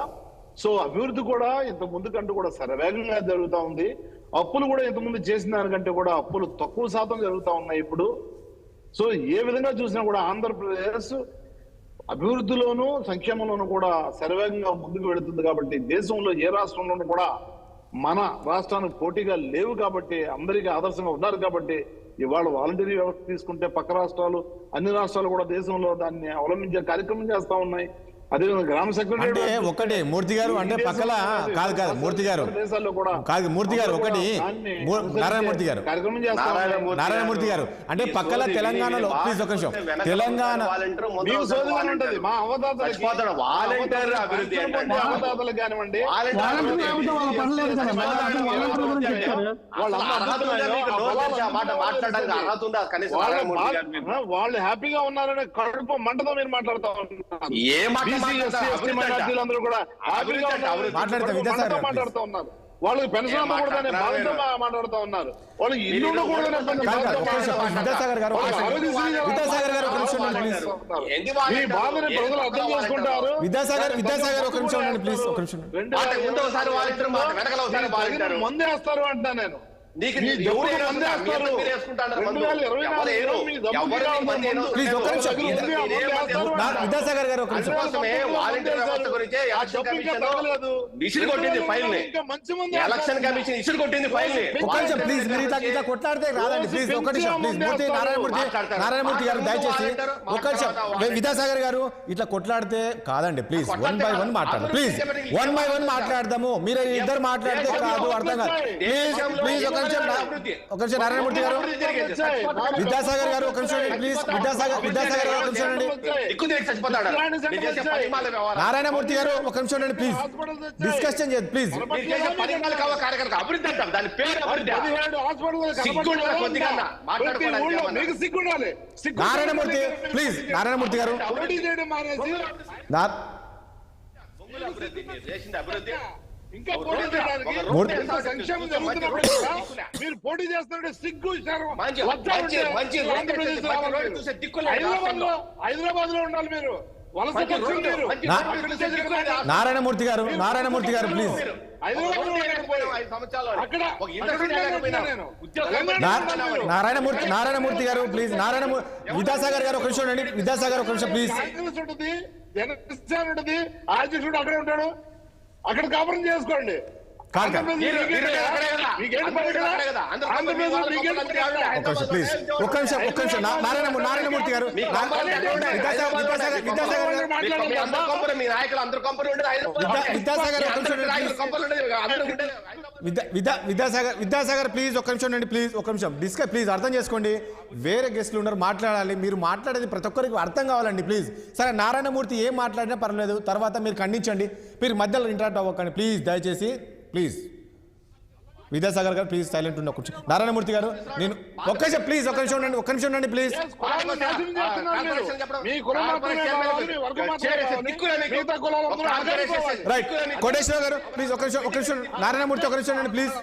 సో అభివృద్ధి కూడా ఇంత ముందు కంటూ కూడా శరవేగంగా జరుగుతూ ఉంది. అప్పులు కూడా ఇంతకుముందు చేసిన దానికంటే కూడా అప్పులు తక్కువ శాతం జరుగుతూ ఉన్నాయి ఇప్పుడు. సో ఏ విధంగా చూసినా కూడా ఆంధ్రప్రదేశ్ అభివృద్ధిలోనూ సంక్షేమంలోనూ కూడా శరవేగంగా ముందుకు వెళుతుంది. కాబట్టి దేశంలో ఏ రాష్ట్రంలోనూ కూడా మన రాష్ట్రానికి పోటీగా లేవు కాబట్టి, అందరికీ ఆదర్శంగా ఉన్నారు కాబట్టి ఇవాళ వాలంటీరీ వ్యవస్థ తీసుకుంటే పక్క రాష్ట్రాలు, అన్ని రాష్ట్రాలు కూడా దేశంలో దాన్ని అవలంబించే కార్యక్రమం చేస్తా ఉన్నాయి. అదేవిధంగా గ్రామ సెక్రటరీ ఒకటి మూర్తి గారు అంటే పక్కల కాదు మూర్తి గారు దేశాల్లో కూడా కాదు మూర్తి గారు ఒకటి నారాయణమూర్తి గారు కార్యక్రమం చేస్తా నారాయణమూర్తి గారు అంటే పక్కల తెలంగాణలో ప్లీజ్ ఒక నిమిషం తెలంగాణ ఉంటది మా అవతాతలకి కానివ్వండి వాళ్ళు హ్యాపీగా ఉన్నారనే కడుపు మంటతో మీరు మాట్లాడుతూ ఉన్నారు. మైనార్టీలందరూ కూడా మాట్లాడుతూ ఉన్నారు. వాళ్ళకి పెన్షన్ అమ్మకూడదనే బాధతో మాట్లాడుతూ ఉన్నారు. వాళ్ళు ఇల్లు మీ బాధని ప్రజలు అర్థం చేసుకుంటారు. ముందేస్తారు అంటున్నా నేను. నీకు మీ ఎవరు డబ్బులు ఏరేసుకుంటారు? మందేస్తారు. మీరు ఏరేసుకుంటారు మందు. 2024 ఎవరు మీ డబ్బులు ఎవరు కావాలి, మంది మందు. ప్లీజ్ ఒక్క నిమిషం. విద్యాసాగర్ గారు ఒక నిమిషం. అందుకోసమే వాలంటీర్ వ్యవస్థ గురించి ఎలక్షన్ కమిషన్ ఇసురు కొట్టింది ఫైల్ ని. ఎలక్షన్ కమిషన్ ఇసురు కొట్టింది ఫైల్ ని. ఒక్క నిమిషం ప్లీజ్. మీరు ఇట్లా కొట్లాడితే రాదండి ప్లీజ్. ఒక్క నిమిషం ప్లీజ్. నారాయణమూర్తి గారు దయచేసి ఒక్క నిమిషం. విద్యాసాగర్ గారు ఇట్లా కొట్లాడితే కాదండి ప్లీజ్. 1 by 1 మాట్లాడదాం ప్లీజ్. 1 by 1 మాట్లాడదాము. మీరు ఇద్దరు మాట్లాడితే కాదు, అర్థం కాదు. ప్లీజ్ ప్లీజ్ ఒక నిమిషం. నారాయణమూర్తి గారు, విద్యాసాగర్ గారు ఒక నిమిషం ప్లీజ్. విద్యాసాగర్ గారు ఒక నిమిషం అండి. నారాయణమూర్తి గారు ఒక నిమిషం అండి ప్లీజ్. డిస్కషన్ చేయండి ప్లీజ్. అభివృద్ధి అంటాం దాని పేరు అభివృద్ధి. నారాయణమూర్తి ప్లీజ్. నారాయణమూర్తి గారు ఇంకా పోటీ చేయడానికి సంక్షేమం జరుగుతున్నప్పుడు మీరు పోటీ చేస్తుంటే సిగ్గు హైదరాబాద్ లో ఉండాలి. మీరు వలస నారాయణమూర్తి గారు ప్లీజ్. నారాయణమూర్తి గారు ప్లీజ్. విద్యాసాగర్ గారు ఒక నిమిషం అండి. విద్యాసాగర్ ఒక నిమిషం ప్లీజ్. ఉంటుంది, జనసేన ఉంటుంది, అధ్యక్షుడు అక్కడే ఉంటాడు, అక్కడ కాపురం చేసుకోండి. ప్లీజ్ ఒక్క నిమిషం. నారాయణమూర్తి గారు విద్యాసాగర్ ప్లీజ్ ఒక్క నిమిషం అండి ప్లీజ్. ఒక్క నిమిషం డిస్కస్ ప్లీజ్. అర్థం చేసుకోండి, వేరే గెస్టులు ఉన్నారు, మాట్లాడాలి. మీరు మాట్లాడేది ప్రతి ఒక్కరికి అర్థం కావాలండి ప్లీజ్. సరే నారాయణమూర్తి ఏం మాట్లాడినా పర్లేదు, తర్వాత మీరు ఖండించండి. మీరు మధ్యలో ఇంటరాక్ట్ అవ్వకండి ప్లీజ్ దయచేసి ప్లీజ్. విద్యాసాగర్ గారు ప్లీజ్ సైలెంట్ ఉన్న కూర్చో. నారాయణమూర్తి గారు నేను ఒక్క నిమిషం ప్లీజ్. ఒక్క నిమిషం ఉండండి ప్లీజ్. రైట్ కోటేశ్వర గారు ప్లీజ్ ఒక్క నిమిషం. నారాయణమూర్తి ఒక్క నిమిషం ప్లీజ్.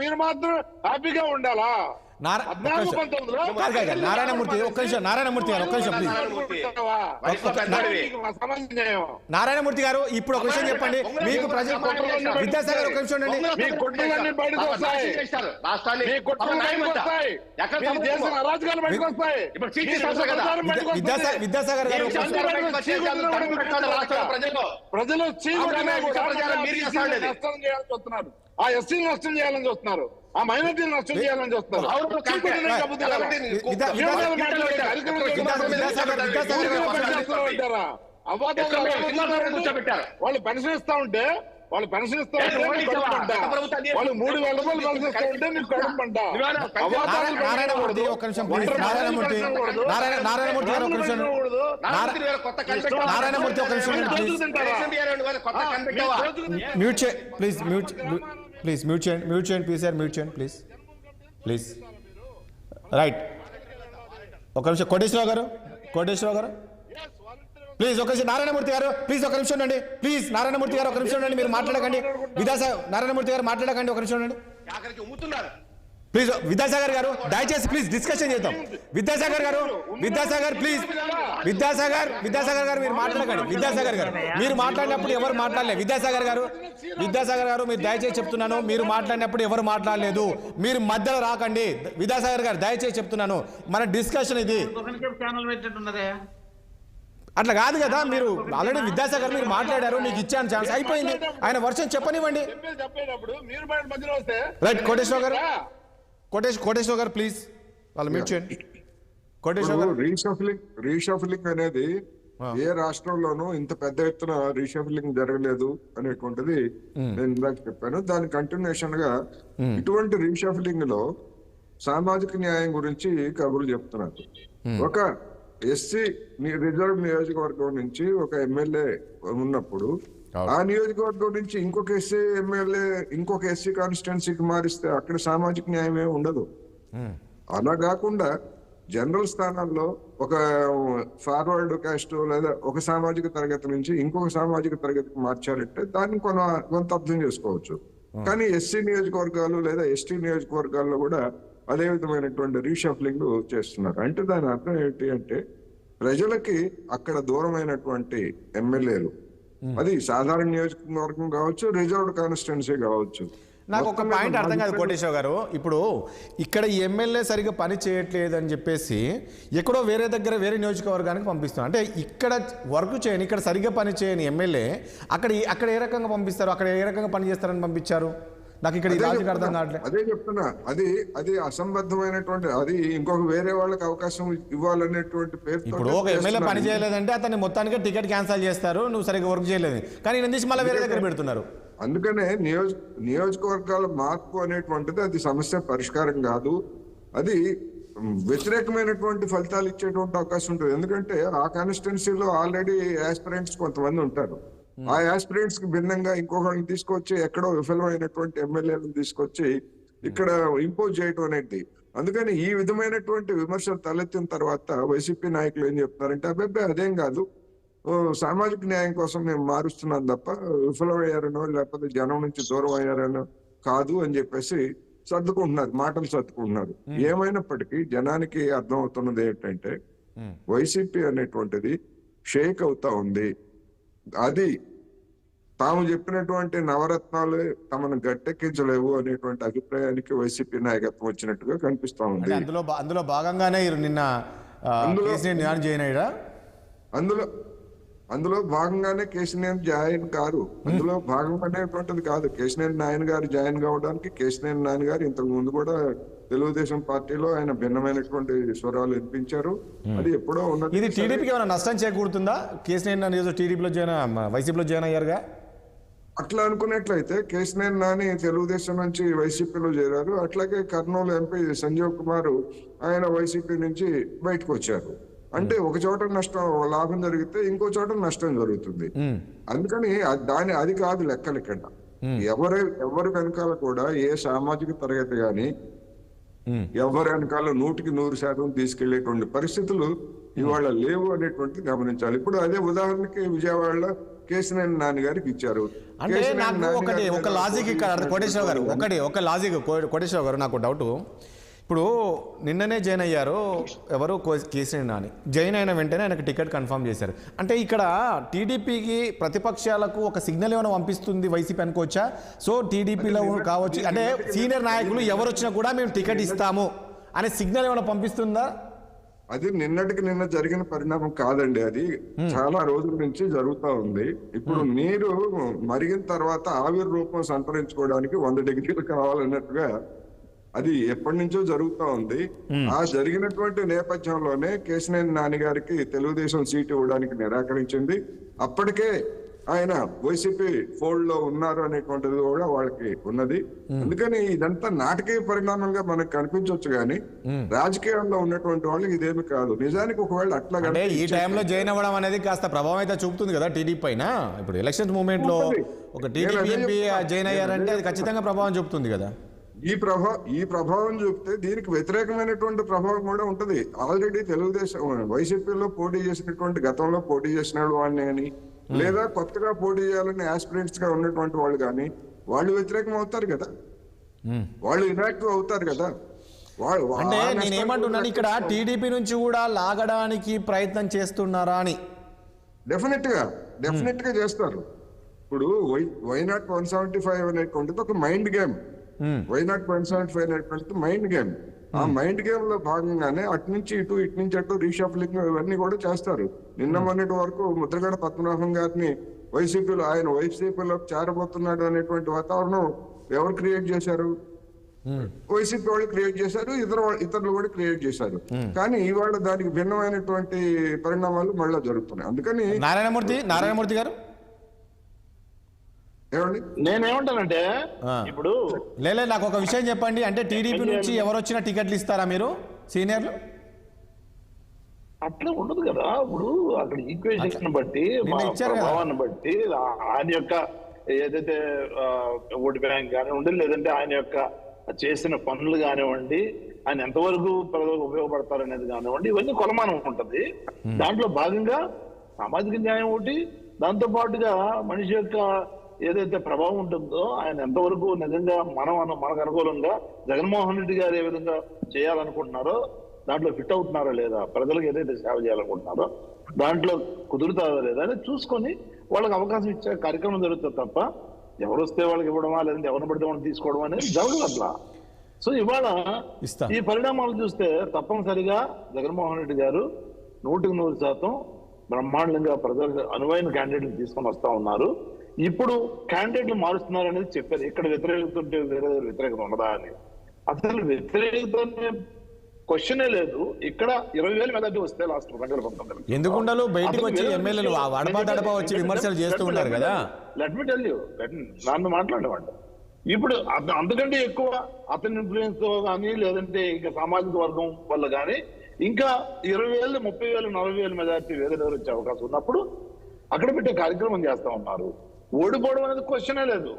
మీరు మాత్రం హ్యాపీగా ఉండాలా? నారాయణమూర్తి ఒక్క నిమిషం. నారాయణమూర్తి గారు ఒక్క నిమిషం ప్లీజ్. నారాయణమూర్తి గారు ఇప్పుడు ఒక విషయం చెప్పండి. మీకు ప్రజలు విద్యాసాగర్ ఒక నిమిషం అండి. విద్యాసాగర్ గారు ప్రజలు చూస్తున్నారు, ఆ ఎస్సీని నష్టం చేయాలని చూస్తున్నారు, ఆ మైనార్టీని నష్టం చేయాలని చూస్తున్నారు. వాళ్ళు పెన్షన్ ఇస్తా ఉంటే వాళ్ళు 3,000 రూపాయలు పెన్షన్ ఇస్తా ఉంటే నీకు కడుపుంటా. నారాయణమూర్తి ఒక్క నిమిషం ప్లీజ్. నారాయణమూర్తి గారు ఒక నిమిషం. నారాయణమూర్తి ఒక నిమిషం ప్లీజ్. మ్యూట్ చేయండి ప్లీజ్. మ్యూట్ చేయండి ప్లీజ్ సార్. మ్యూట్ చేయండి ప్లీజ్. రైట్ ఒక నిమిషం. కోటేశ్వరరావు గారు ప్లీజ్ ఒక నిమిషం. నారాయణమూర్తి గారు ప్లీజ్ ఒక నిమిషం అండి ప్లీజ్. నారాయణమూర్తి గారు ఒక నిమిషం అండి. మీరు మాట్లాడకండి. నారాయణమూర్తి గారు మాట్లాడకండి. ఒక నిమిషం అండి ప్లీజ్. విద్యాసాగర్ గారు దయచేసి ప్లీజ్ డిస్కషన్ చేద్దాం. విద్యాసాగర్ ప్లీజ్. విద్యాసాగర్ గారు మీరు మాట్లాడకండి. విద్యాసాగర్ గారు మీరు మాట్లాడినప్పుడు ఎవరు మాట్లాడలేదు. విద్యాసాగర్ గారు మీరు దయచేసి చెప్తున్నాను, మీరు మాట్లాడినప్పుడు ఎవరు మాట్లాడలేదు. మీరు మధ్యలో రాకండి. విద్యాసాగర్ గారు దయచేసి చెప్తున్నాను, మన డిస్కషన్ ఇది. అట్లా కాదు కదా. మీరు ఆల్రెడీ విద్యాసాగర్ మీరు మాట్లాడారు, మీకు ఇచ్చాను ఛాన్స్, అయిపోయింది. ఆయన వర్షం చెప్పనివ్వండి. రైట్ కోటేశ్వర గారు ప్లీజ్ వాళ్ళు మ్యూట్ చేయండి. రీషఫలింగ్ అనేది ఏ రాష్ట్రంలోనూ ఇంత పెద్ద ఎత్తున రీషఫలింగ్ జరగలేదు అనేటువంటిది నేను ఇందాక చెప్పాను. దాని కంటిన్యూషన్ గా ఇటువంటి రీషఫలింగ్ లో సామాజిక న్యాయం గురించి కబుర్లు చెప్తున్నారు. ఒక ఎస్సీ రిజర్వ్ నియోజకవర్గం నుంచి ఒక ఎమ్మెల్యే ఉన్నప్పుడు ఆ నియోజకవర్గం నుంచి ఇంకొక ఎస్సీ ఎమ్మెల్యే ఇంకొక ఎస్సీ కాన్స్టిట్యున్సీకి మారిస్తే అక్కడ సామాజిక న్యాయం ఏమి ఉండదు. అలా కాకుండా జనరల్ స్థానాల్లో ఒక ఫార్వర్డ్ కాస్ట్ లేదా ఒక సామాజిక తరగతి నుంచి ఇంకొక సామాజిక తరగతికి మార్చారంటే దాన్ని కొంత అర్థం చేసుకోవచ్చు. కానీ ఎస్సీ నియోజకవర్గాలు లేదా ఎస్టీ నియోజకవర్గాల్లో కూడా అదే విధమైనటువంటి రీషఫ్లింగ్ చేస్తున్నారు. అంటే దాని అర్థం ఏంటి అంటే ప్రజలకి అక్కడ దూరమైనటువంటి ఎమ్మెల్యేలు అది సాధారణ నియోజకవర్గం కావచ్చు, రిజర్వ్డ్ కాన్స్టిట్యున్సీ కావచ్చు. నాకు ఒక పాయింట్ అర్థం కాదు కోటేశ్వర గారు. ఇప్పుడు ఇక్కడ ఈ ఎమ్మెల్యే సరిగ్గా పని చేయట్లేదు అని చెప్పేసి ఎక్కడో వేరే దగ్గర వేరే నియోజకవర్గానికి పంపిస్తాం. అంటే ఇక్కడ వర్క్ చేయని, ఇక్కడ సరిగ్గా పని చేయని ఎమ్మెల్యే అక్కడ ఏ రకంగా పంపిస్తారు, అక్కడ ఏ రకంగా పని చేస్తారని పంపించారు? నాకు ఇక్కడ ఈ లాజిక్ అర్థం కావట్లేదు. అదే చెప్తున్నా, అది అసంబద్ధమైనటువంటి, అది ఇంకొక వేరే వాళ్ళకి అవకాశం ఇవ్వాలనేటువంటి పేరు. ఇప్పుడు ఒక ఎమ్మెల్యే పని చేయలేదంటే అతన్ని మొత్తానికి టికెట్ క్యాన్సిల్ చేస్తారు, నువ్వు సరిగ్గా వర్క్ చేయలేదు, కానీ నేను తీసి మళ్ళీ వేరే దగ్గర పెడుతున్నారు. అందుకనే నియోజకవర్గాల మార్పు అనేటువంటిది అది సమస్య పరిష్కారం కాదు. అది వ్యతిరేకమైనటువంటి ఫలితాలు ఇచ్చేటువంటి అవకాశం ఉంటుంది. ఎందుకంటే ఆ కాన్స్టిట్యున్సీలో ఆల్రెడీ ఆస్పిరెంట్స్ కొంతమంది ఉంటారు. ఆ ఆస్పిరెంట్స్ కి భిన్నంగా ఇంకొకరిని తీసుకొచ్చి, ఎక్కడో విఫలమైనటువంటి ఎమ్మెల్యేలను తీసుకొచ్చి ఇక్కడ ఇంపోజ్ చేయడం అనేది. అందుకని ఈ విధమైనటువంటి విమర్శలు తలెత్తిన తర్వాత వైసీపీ నాయకులు ఏం చెప్తారంటే, అబ్బాయి అదేం కాదు, సామాజిక న్యాయం కోసం మేము మారుస్తున్నాం తప్ప విఫలమయ్యారనో లేకపోతే జనం నుంచి దూరం అయ్యారనో కాదు అని చెప్పేసి సర్దుకుంటున్నారు, మాటలు సర్దుకుంటున్నారు. ఏమైనప్పటికీ జనానికి అర్థం అవుతున్నది ఏంటంటే వైసీపీ అనేటువంటిది షేక్ అవుతా ఉంది. అది తాము చెప్పినటువంటి నవరత్నాలు తమను గట్టెక్కించలేవు అనేటువంటి అభిప్రాయానికి వైసీపీ నాయకత్వం వచ్చినట్టుగా కనిపిస్తా ఉంది. అందులో భాగంగానే నిన్న అందులో భాగంగానే కేశినేని జాయిన్ కాదు, అందులో భాగంగానేటువంటిది కాదు. కేశినేని నాయన గారు జాయిన్ కావడానికి కేశినేని నాయన గారు ఇంతకు ముందు కూడా తెలుగుదేశం పార్టీలో ఆయన భిన్నమైనటువంటి స్వరాలు వినిపించారు. అది ఎప్పుడో ఉన్నది. ఇది టీడీపీకి ఏమైనా నష్టం చేకూరుతుందా? కేశినేని నాని టీడీపీలో వైసీపీలో జాయిన్ అయ్యారుగా. అట్లా అనుకున్నట్లయితే కేశినేని నాని తెలుగుదేశం నుంచి వైసీపీలో చేరారు. అట్లాగే కర్నూలు ఎంపీ సంజీవ్ కుమార్ ఆయన వైసీపీ నుంచి బయటకు వచ్చారు. అంటే ఒక చోట లాభం జరిగితే ఇంకో చోట నష్టం జరుగుతుంది. అందుకని అది కాదు లెక్కలు ఇక్కడ. ఎవరు వెనకాల కూడా ఏ సామాజిక తరగతి గాని ఎవరి వెనకాల 100% తీసుకెళ్లేటువంటి పరిస్థితులు ఇవాళ లేవు అనేటువంటి గమనించాలి. ఇప్పుడు అదే ఉదాహరణకి విజయవాడలో కేశినేని నాని గారికి ఇచ్చారు. అంటే నాకు ఒక లాజిక్ ఇక్కడ కోటేశ్వర గారు, ఒక లాజిక్ కోటేశ్వర గారు, నాకు డౌట్. ఇప్పుడు నిన్ననే జాయిన్ అయ్యారు ఎవరు, కేసీఆర్ నాని. జాయిన్ అయిన వెంటనే ఆయనకు టికెట్ కన్ఫర్మ్ చేశారు. అంటే ఇక్కడ టీడీపీకి ప్రతిపక్షాలకు ఒక సిగ్నల్ ఏమైనా పంపిస్తుంది వైసీపీ అనుకోవచ్చా? సో టీడీపీలో కావచ్చు, అంటే సీనియర్ నాయకులు ఎవరు వచ్చినా కూడా మేము టికెట్ ఇస్తాము అనే సిగ్నల్ ఏమైనా పంపిస్తుందా? అది నిన్న జరిగిన పరిణామం కాదండి. అది చాలా రోజుల నుంచి జరుగుతూ ఉంది. ఇప్పుడు నీరు మరిగిన తర్వాత ఆవిరి రూపం సంతరించుకోవడానికి 100 డిగ్రీలు కావాలన్నట్టుగా అది ఎప్పటి నుంచో జరుగుతూ ఉంది. ఆ జరిగినటువంటి నేపథ్యంలోనే కేశినేని నాని గారికి తెలుగుదేశం సీటు ఇవ్వడానికి నిరాకరించింది. అప్పటికే ఆయన వైసీపీ ఫోల్డ్ లో ఉన్నారు అనేటువంటిది కూడా వాళ్ళకి ఉన్నది. అందుకని ఇదంతా నాటకీయ పరిణామంగా మనకు కనిపించవచ్చు కానీ రాజకీయాల్లో ఉన్నటువంటి వాళ్ళకి ఇదేమి కాదు. నిజానికి ఒకవేళ అట్లా ఈ టైంలో జాయిన్ అవ్వడం అనేది కాస్త ప్రభావం అయితే చూపుతుంది కదా టీడీపీ పైన. ఇప్పుడు ఎలక్షన్ మూమెంట్ లో ఒక టీడీపీ ఎంపీ జాయిన్ అయ్యారంటే అది ఖచ్చితంగా ప్రభావం చూపుతుంది కదా. ఈ ప్రభావం చూపితే దీనికి వ్యతిరేకమైనటువంటి ప్రభావం కూడా ఉంటది. ఆల్రెడీ తెలుగుదేశం వైసీపీలో పోటీ చేసినటువంటి, గతంలో పోటీ చేసిన వాడిని అని లేదా కొత్తగా పోటీ చేయాలని ఆస్పిరెంట్స్ గా ఉన్నటువంటి వాళ్ళు కానీ వాళ్ళు వ్యతిరేకం అవుతారు కదా, వాళ్ళు ఇనాక్టివ్ అవుతారు కదా. అంటే నేనేమంటున్నాను, ఇక్కడ టీడీపీ నుంచి కూడా లాగడానికి ప్రయత్నం చేస్తున్నారా అని. డెఫినెట్ గా చేస్తారు. ఇప్పుడు వైనాట్ 175 అనేటువంటిది ఒక మైండ్ గేమ్. వైనాట్ 175 అనేటువంటిది మైండ్ గేమ్. ఆ మైండ్ గేమ్ లో భాగంగానే అటు నుంచి ఇటు రీషఫ్లింగ్ ఇవన్నీ కూడా చేస్తారు. నిన్న మొన్నటి వరకు ముద్రగడ పద్మనాభం గారిని ఆయన వైసీపీలో చేరబోతున్నాడు అనేటువంటి వాతావరణం ఎవరు క్రియేట్ చేశారు? వైసీపీ వాళ్ళు క్రియేట్ చేశారు, ఇతరులు కూడా క్రియేట్ చేశారు. కానీ ఇవాళ దానికి భిన్నమైనటువంటి పరిణామాలు మళ్ళా జరుగుతున్నాయి. అందుకని నారాయణమూర్తి గారు నేనేమంటానంటే, ఇప్పుడు నాకు ఒక విషయం చెప్పండి. అంటే టీడీపీ నుంచి ఎవరు వచ్చినా టికెట్లు ఇస్తారా మీరు సీనియర్లు? అట్లా ఉండదు కదా. ఇప్పుడు అక్కడ ఈక్వేషన్ బట్టి, ప్రభావాన్ని బట్టి, ఆయన యొక్క ఏదైతే ఓటు బ్యాంక్ కానివ్వండి, లేదంటే ఆయన యొక్క చేసిన పనులు కానివ్వండి, ఆయన ఎంతవరకు ప్రజలకు ఉపయోగపడతారు అనేది కానివ్వండి, ఇవన్నీ కొలమానం ఉంటది. దాంట్లో భాగంగా సామాజిక న్యాయం ఒకటి, దాంతో పాటుగా మనిషి యొక్క ఏదైతే ప్రభావం ఉంటుందో, ఆయన ఎంతవరకు నిజంగా మనకు అనుకూలంగా జగన్మోహన్ రెడ్డి గారు ఏ విధంగా చేయాలనుకుంటున్నారో దాంట్లో ఫిట్ అవుతున్నారో లేదా, ప్రజలకు ఏదైతే సేవ చేయాలనుకుంటున్నారో దాంట్లో కుదురుతారో లేదా అని చూసుకొని వాళ్ళకి అవకాశం ఇచ్చే కార్యక్రమం జరుగుతుంది తప్ప ఎవరు వస్తే వాళ్ళకి ఇవ్వడమా లేదంటే ఎవరిని పడితే వాళ్ళని తీసుకోవడం అనేది జరగదు అట్లా. సో ఇవాళ ఈ పరిణామాలు చూస్తే తప్పనిసరిగా జగన్మోహన్ రెడ్డి గారు 100% బ్రహ్మాండంగా ప్రజలకు అనువైన క్యాండిడేట్లు తీసుకొని వస్తా ఉన్నారు. ఇప్పుడు క్యాండిడేట్లు మారుస్తున్నారు అనేది చెప్పారు. ఇక్కడ వ్యతిరేకత ఉంటే వేరే వ్యతిరేకత ఉండదా అని. అసలు వ్యతిరేకత క్వశ్చనే లేదు. ఇక్కడ 20,000 మెజార్టీ వస్తే లాస్ట్ 2019 ఎందుకుండాలో బయటకు వచ్చి ఎమ్మెల్యేలు అడపా వచ్చి విమర్శలు చేస్తూ ఉన్నారు కదా. లెట్ మీ టెల్ యూ, నన్ను మాట్లాడేవాడు ఇప్పుడు అంతకంటే ఎక్కువ అతని ఇన్ఫ్లుయెన్స్ తో కానీ లేదంటే ఇంకా సామాజిక వర్గం వల్ల కానీ ఇంకా 20,000, 30,000, 40,000 మెజార్టీ వేరే వచ్చే అవకాశం ఉన్నప్పుడు అక్కడ పెట్టే కార్యక్రమం చేస్తా ఉన్నారు. ఓడిపోవడం అనేది క్వశ్చనే లేదు.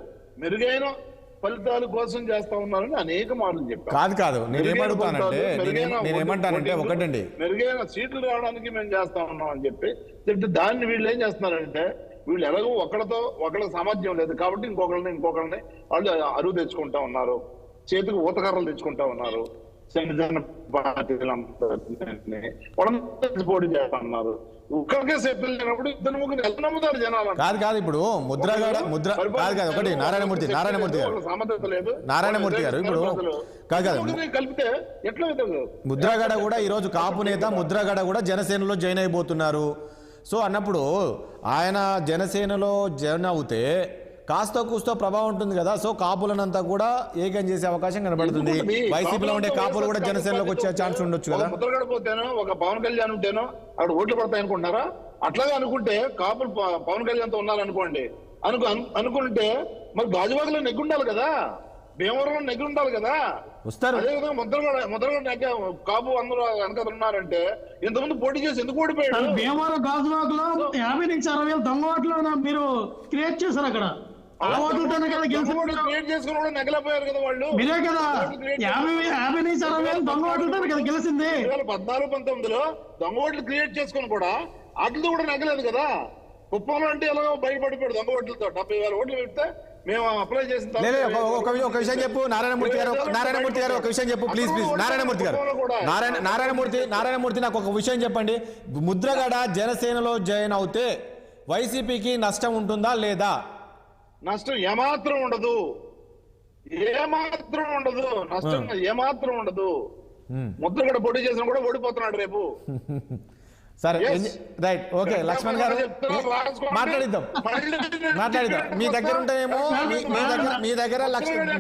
మెరుగైన ఫలితాల కోసం చేస్తా ఉన్నారని అనేక మార్లు చెప్పారు. కాదు నేనేమంటానంటే ఒకటండి, మెరుగైన సీట్లు రావడానికి మేము చేస్తా ఉన్నాం అని చెప్పి చెప్తే దాన్ని వీళ్ళు ఏం చేస్తున్నారంటే వీళ్ళు ఎలాగో ఒకళ్ళ సామర్థ్యం లేదు కాబట్టి ఇంకొకరిని వాళ్ళు అరువు తెచ్చుకుంటా ఉన్నారు, చేతికి ఊతకర్రలు తెచ్చుకుంటా ఉన్నారు. చిన్న పార్టీలు పోటీ చేస్తా ఉన్నారు. ఒక్కరికే సెటిల్ అయినప్పుడు ఇద్దరు ముగ్గురు ఎలా నమ్ముతారు జనాలు? కాదు ఇప్పుడు ఒకటి నారాయణమూర్తి గారు సామర్థ్యత లేదు. నారాయణమూర్తి గారు ఇప్పుడు కలిపితే ఎట్లా ముద్రగడ కూడా ఈ రోజు కాపు నేత ముద్రగడ కూడా జనసేనలో జాయిన్ అయిపోతున్నారు. సో అన్నప్పుడు ఆయన జనసేనలో జాయిన్ అవుతే కాస్తో కూస్తో ప్రభావం ఉంటుంది కదా. సో కాపులనంతా కూడా ఏకం చేసే అవకాశం కనబడుతుంది. వైసీపీలో ఉండే కాపులు కూడా జనసేనలోకి వచ్చే ఛాన్స్ ఉండొచ్చు కదా. ముద్రగడ పోతేనో ఒక పవన్ కళ్యాణ్ ఉంటేనో అక్కడ ఓట్లు పడతాయి అనుకుంటున్నారా? అట్లాగే అనుకుంటే కాపులు పవన్ కళ్యాణ్ తో ఉన్నారనుకోండి, అనుకుంటే మరి గాజువాకలో నెగ్గుండాలి కదా, భీమవరంలో నెగ్గుండాలి కదా. అదేవిధంగా ముద్రగడ కాపు అందరూ వెనక ఉన్నారంటే ఇంతకుముందు పోటీ చేసి ఎందుకు ఓడిపోయాడు? భీమవరం గాజువాకలో 50 నుంచి 60,000 దొంగ ఓట్లు మీరు క్రియేట్ చేశారు. అక్కడ క్రియేట్ చేసుకుని కూడా నగలపోయారు కదా వాళ్ళు. మీరే కదా 50 నుంచి 60,000 దొంగ ఓట్లతో కదా గెలిచింది. 2014-19లో దొంగ ఓట్లు క్రియేట్ చేసుకుని కూడా వాటితో కూడా నగలేదు కదా. కుప్పంలో అంటే ఎలాగో బయటపడిపోయాడు దొంగ ఓట్లతో. 70,000 ఓట్లు పెడితే మేము అప్లై చేసిన ఒక విషయం చెప్పు నారాయణమూర్తి గారు ఒక విషయం చెప్పు ప్లీజ్ నారాయణమూర్తి గారు నారాయణమూర్తి నాకు ఒక విషయం చెప్పండి. ముద్రగడ జనసేనలో జాయిన్ అవుతే వైసీపీకి నష్టం ఉంటుందా లేదా? నష్టం ఏమాత్రం ఉండదు. నష్టం ఏమాత్రం ఉండదు. ముద్రగడ పోటీ చేసిన కూడా ఓడిపోతున్నాడు రేపు. సరే రైట్ ఓకే లక్ష్మణ్ గారు మాట్లాడిద్దాం. మీ దగ్గర ఉంటేనేమో మీ దగ్గర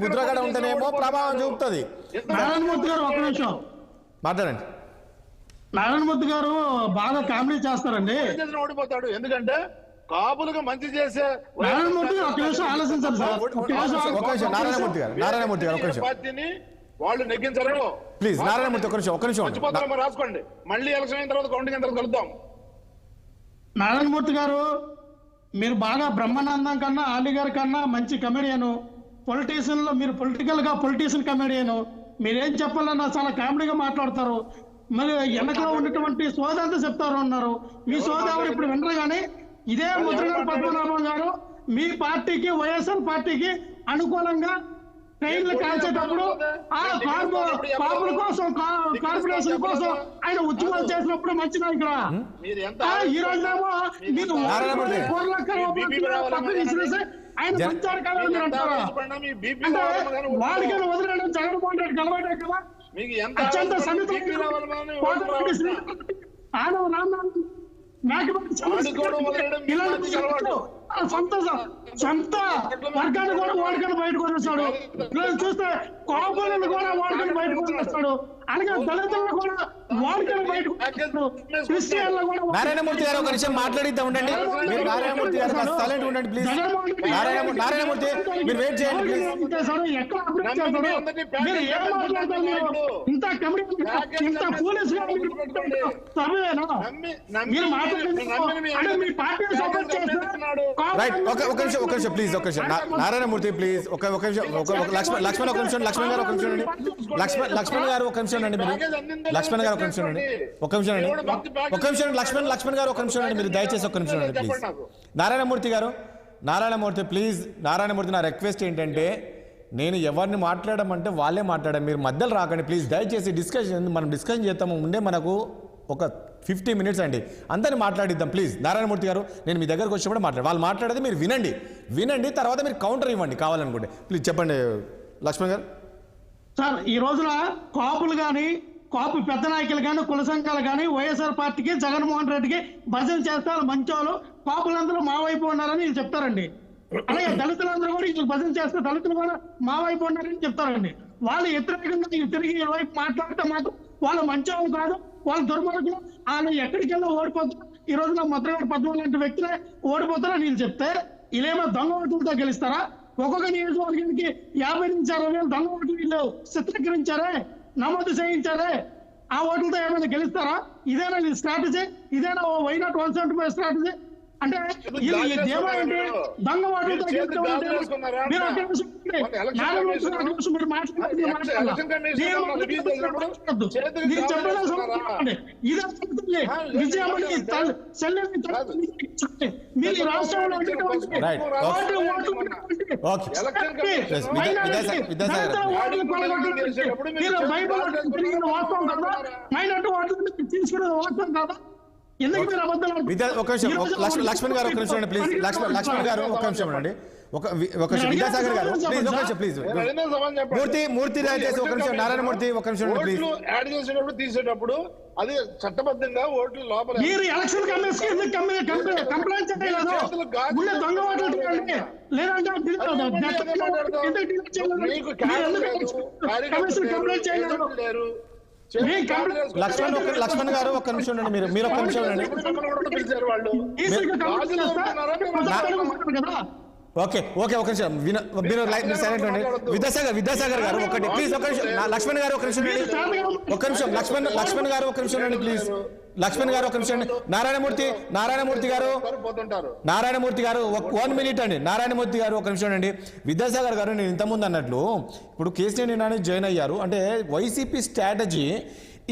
ముద్రగడ ఉంటేనేమో ప్రభావం చూపుతుంది. నారాయణమూర్తి గారు ఒక నిమిషం మాట్లాడండి. నారాయణమూర్తి గారు బాగా కామెడీ చేస్తారండి. ఓడిపోతాడు ఎందుకంటే కాపులకు మంచి చేసే నారాయణమూర్తి గారు ఒక నిమిషం ఆలోచించాలి సార్. నారాయణమూర్తి గారు ఒక నిమిషం పార్టీని వాళ్ళు నెగ్గించరు. ప్లీజ్ నారాయణమూర్తి ఒక నిమిషం రాసుకోండి. మళ్ళీ ఎలక్షన్ అయిన తర్వాత కౌంటింగ్ అయిన తర్వాత కలుద్దాం. నారాయణమూర్తి గారు మీరు బాగా బ్రహ్మానందం కన్నా ఆలీ గారి కన్నా మంచి కమెడియను. పొలిటీషియన్ లో మీరు పొలిటీషియన్ కమెడియను. మీరేం చెప్పాలన్నా చాలా కామెడీగా మాట్లాడతారు. మరి వెనకలో ఉన్నటువంటి సోదంతా చెప్తారు అన్నారు. మీ సోదావరు ఇప్పుడు వినరు. కానీ ఇదే ముద్రగడ పద్మనాభం గారు మీ పార్టీకి వైఎస్ఆర్ పార్టీకి అనుకూలంగా ట్రైన్లు కాల్చేటప్పుడు ఆ కాపుల కోసం కార్పొరేషన్ కోసం ఆయన ఉద్యమాలు చేసినప్పుడు మంచి నాయకుడు. ఈ రోజేమో మీరు ఆయన మంచారు కదా మీరు అంటారా? అంటే వాడికైనా వదిలేయడం జగన్మోహన్ రెడ్డి కలవాడే కదా. అత్యంత సన్నిహిత ఆనవ రామ్ సొంత వర్గాన్ని కూడా వాడుకొని బయటకు వదిలేస్తాడు. చూస్తే కాపులను కూడా వాడుకొని బయటకు వదిలేస్తాడు. అలాగే దళితులను కూడా వాడుకొని బయటకు వదిలేస్తాడు. క్రిస్టియన్లు కూడా. నారాయణమూర్తి గారు ఒక నిమిషం మాట్లాడిద్దాం ఉండండి. మీరు నారాయణమూర్తి గారు సైలెంట్ ఉండండి ప్లీజ్. నారాయణమూర్తి మీరు వెయిట్ చేయండి ప్లీజ్. ఎక్కడ అభివృద్ధి చేస్తాడు? మీరు ఏం మాట్లాడతారు? ఇంత కమిటీ ఇంత పోలీసు సభేనా మీరు మాట్లాడుతున్నారు? మీ పార్టీని సపోర్ట్ చేస్తున్నారు. ఒక నిమిషం ప్లీజ్. ఒక నిమిషం నారాయణమూర్తి ప్లీజ్. ఒక నిమిషం లక్ష్మణ్ ఒక నిమిషం. లక్ష్మణ్ గారు ఒక నిమిషం అండి. లక్ష్మణ్ గారు ఒక నిమిషం అండి. మీరు లక్ష్మణ్ గారు ఒక నిమిషం అండి. ఒక నిమిషం గారు ఒక నిమిషం అండి. మీరు దయచేసి ఒక నిమిషం అండి ప్లీజ్. నారాయణమూర్తి ప్లీజ్. నారాయణమూర్తి నా రిక్వెస్ట్ ఏంటంటే నేను ఎవరిని మాట్లాడమంటే వాళ్ళే మాట్లాడాను. మీరు మధ్యలో రాకండి ప్లీజ్. దయచేసి మనం డిస్కషన్ చేస్తాము ఉండే మనకు ఒక 50 minutes అండి, అందరిని మాట్లాడిద్దాం ప్లీజ్. నారాయణమూర్తి గారు, నేను మీ దగ్గరకు వచ్చినప్పుడు వాళ్ళు మాట్లాడేది మీరు వినండి, తర్వాత మీరు కౌంటర్ ఇవ్వండి కావాలనుకుంటే. ప్లీజ్ చెప్పండి లక్ష్మణ్ గారు. సార్, ఈ రోజున కాపులు కానీ కాపు పెద్ద నాయకులు కానీ కుల సంఘాలు కానీ వైఎస్ఆర్ పార్టీకి జగన్మోహన్ రెడ్డికి భజన చేస్తారు మంచోళ్ళు, కాపులందరూ మా వైపు ఉన్నారని వీళ్ళు చెప్తారండి. అలాగే దళితులందరూ కూడా వీళ్ళు భజన చేస్తే దళితులు కూడా మా వైపు ఉన్నారని చెప్తారండి. వాళ్ళు వ్యతిరేకంగా తిరిగి వైపు మాట్లాడితే మాత్రం వాళ్ళు మంచోళ్ళు కాదు, వాళ్ళు దుర్మార్గులు, వాళ్ళు ఎక్కడికి వెళ్ళి ఓడిపోతారు. ఈ రోజున ముద్రగడ పద్మ లాంటి వ్యక్తులే ఓడిపోతారని వీళ్ళు చెప్తే వీళ్ళేమో దొంగ ఓటులతో గెలుస్తారా? ఒక్కొక్క నియోజకవర్గానికి 50 నుంచి 60 వేలు దొంగ ఓట్లు వీళ్ళు చిత్రీకరించారే, నమోదు చేయించారే, ఆ ఓట్లతో ఏమైనా గెలుస్తారా? ఇదేనా స్ట్రాటజీ? ఇదేనా వైనాట్ 175 స్ట్రాటజీ? అంటే ఏమంటే దొంగ ఓట్లతో మీరు రాష్ట్రంలో తీసుకునే వాస్తవం కదా? లక్ష్మణ్ గారు ఒక నిమిషం ప్లీజ్. లక్ష్మణ్ గారు ఒక నిమిషం అండి, ఒక నిమిషం. విద్యాసాగర్ గారు ప్లీజ్, ఒక నిమిషం ప్లీజ్. మూర్తి దయచేసి ఒక నిమిషం. నారాయణమూర్తి ఒక నిమిషం ప్లీజ్. యాడ్ చేసేటప్పుడు తీసేటప్పుడు అది చట్టబద్ధంగా ఓట్లు లోపల మీరు ఎలక్షన్ కమిషన్ కంప్లైంట్ చేయలేదు, దొంగ ఓట్లు లేదంటే లక్ష్మణ్ గారు ఒక్క నిమిషం ఉండండి, మీరు ఒక్క నిమిషం ఉండండి. ఓకే ఒక నిమిషం మీరు సైలెంట్ అండి. విద్యాసాగర్ గారు ఒకటి ప్లీజ్, ఒక నిమిషం. లక్ష్మణ్ గారు ఒక నిమిషం ఒక్క నిమిషం. లక్ష్మణ్ గారు ఒక నిమిషం అండి ప్లీజ్. లక్ష్మణ్ గారు ఒక నిమిషం. నారాయణమూర్తి గారు 1 minute అండి. నారాయణమూర్తి గారు ఒక నిమిషం అండి. విద్యాసాగర్ గారు, నేను ఇంతకుముందు అన్నట్లు ఇప్పుడు కేసీఆర్ నాని జాయిన్ అయ్యారు అంటే వైసీపీ స్ట్రాటజీ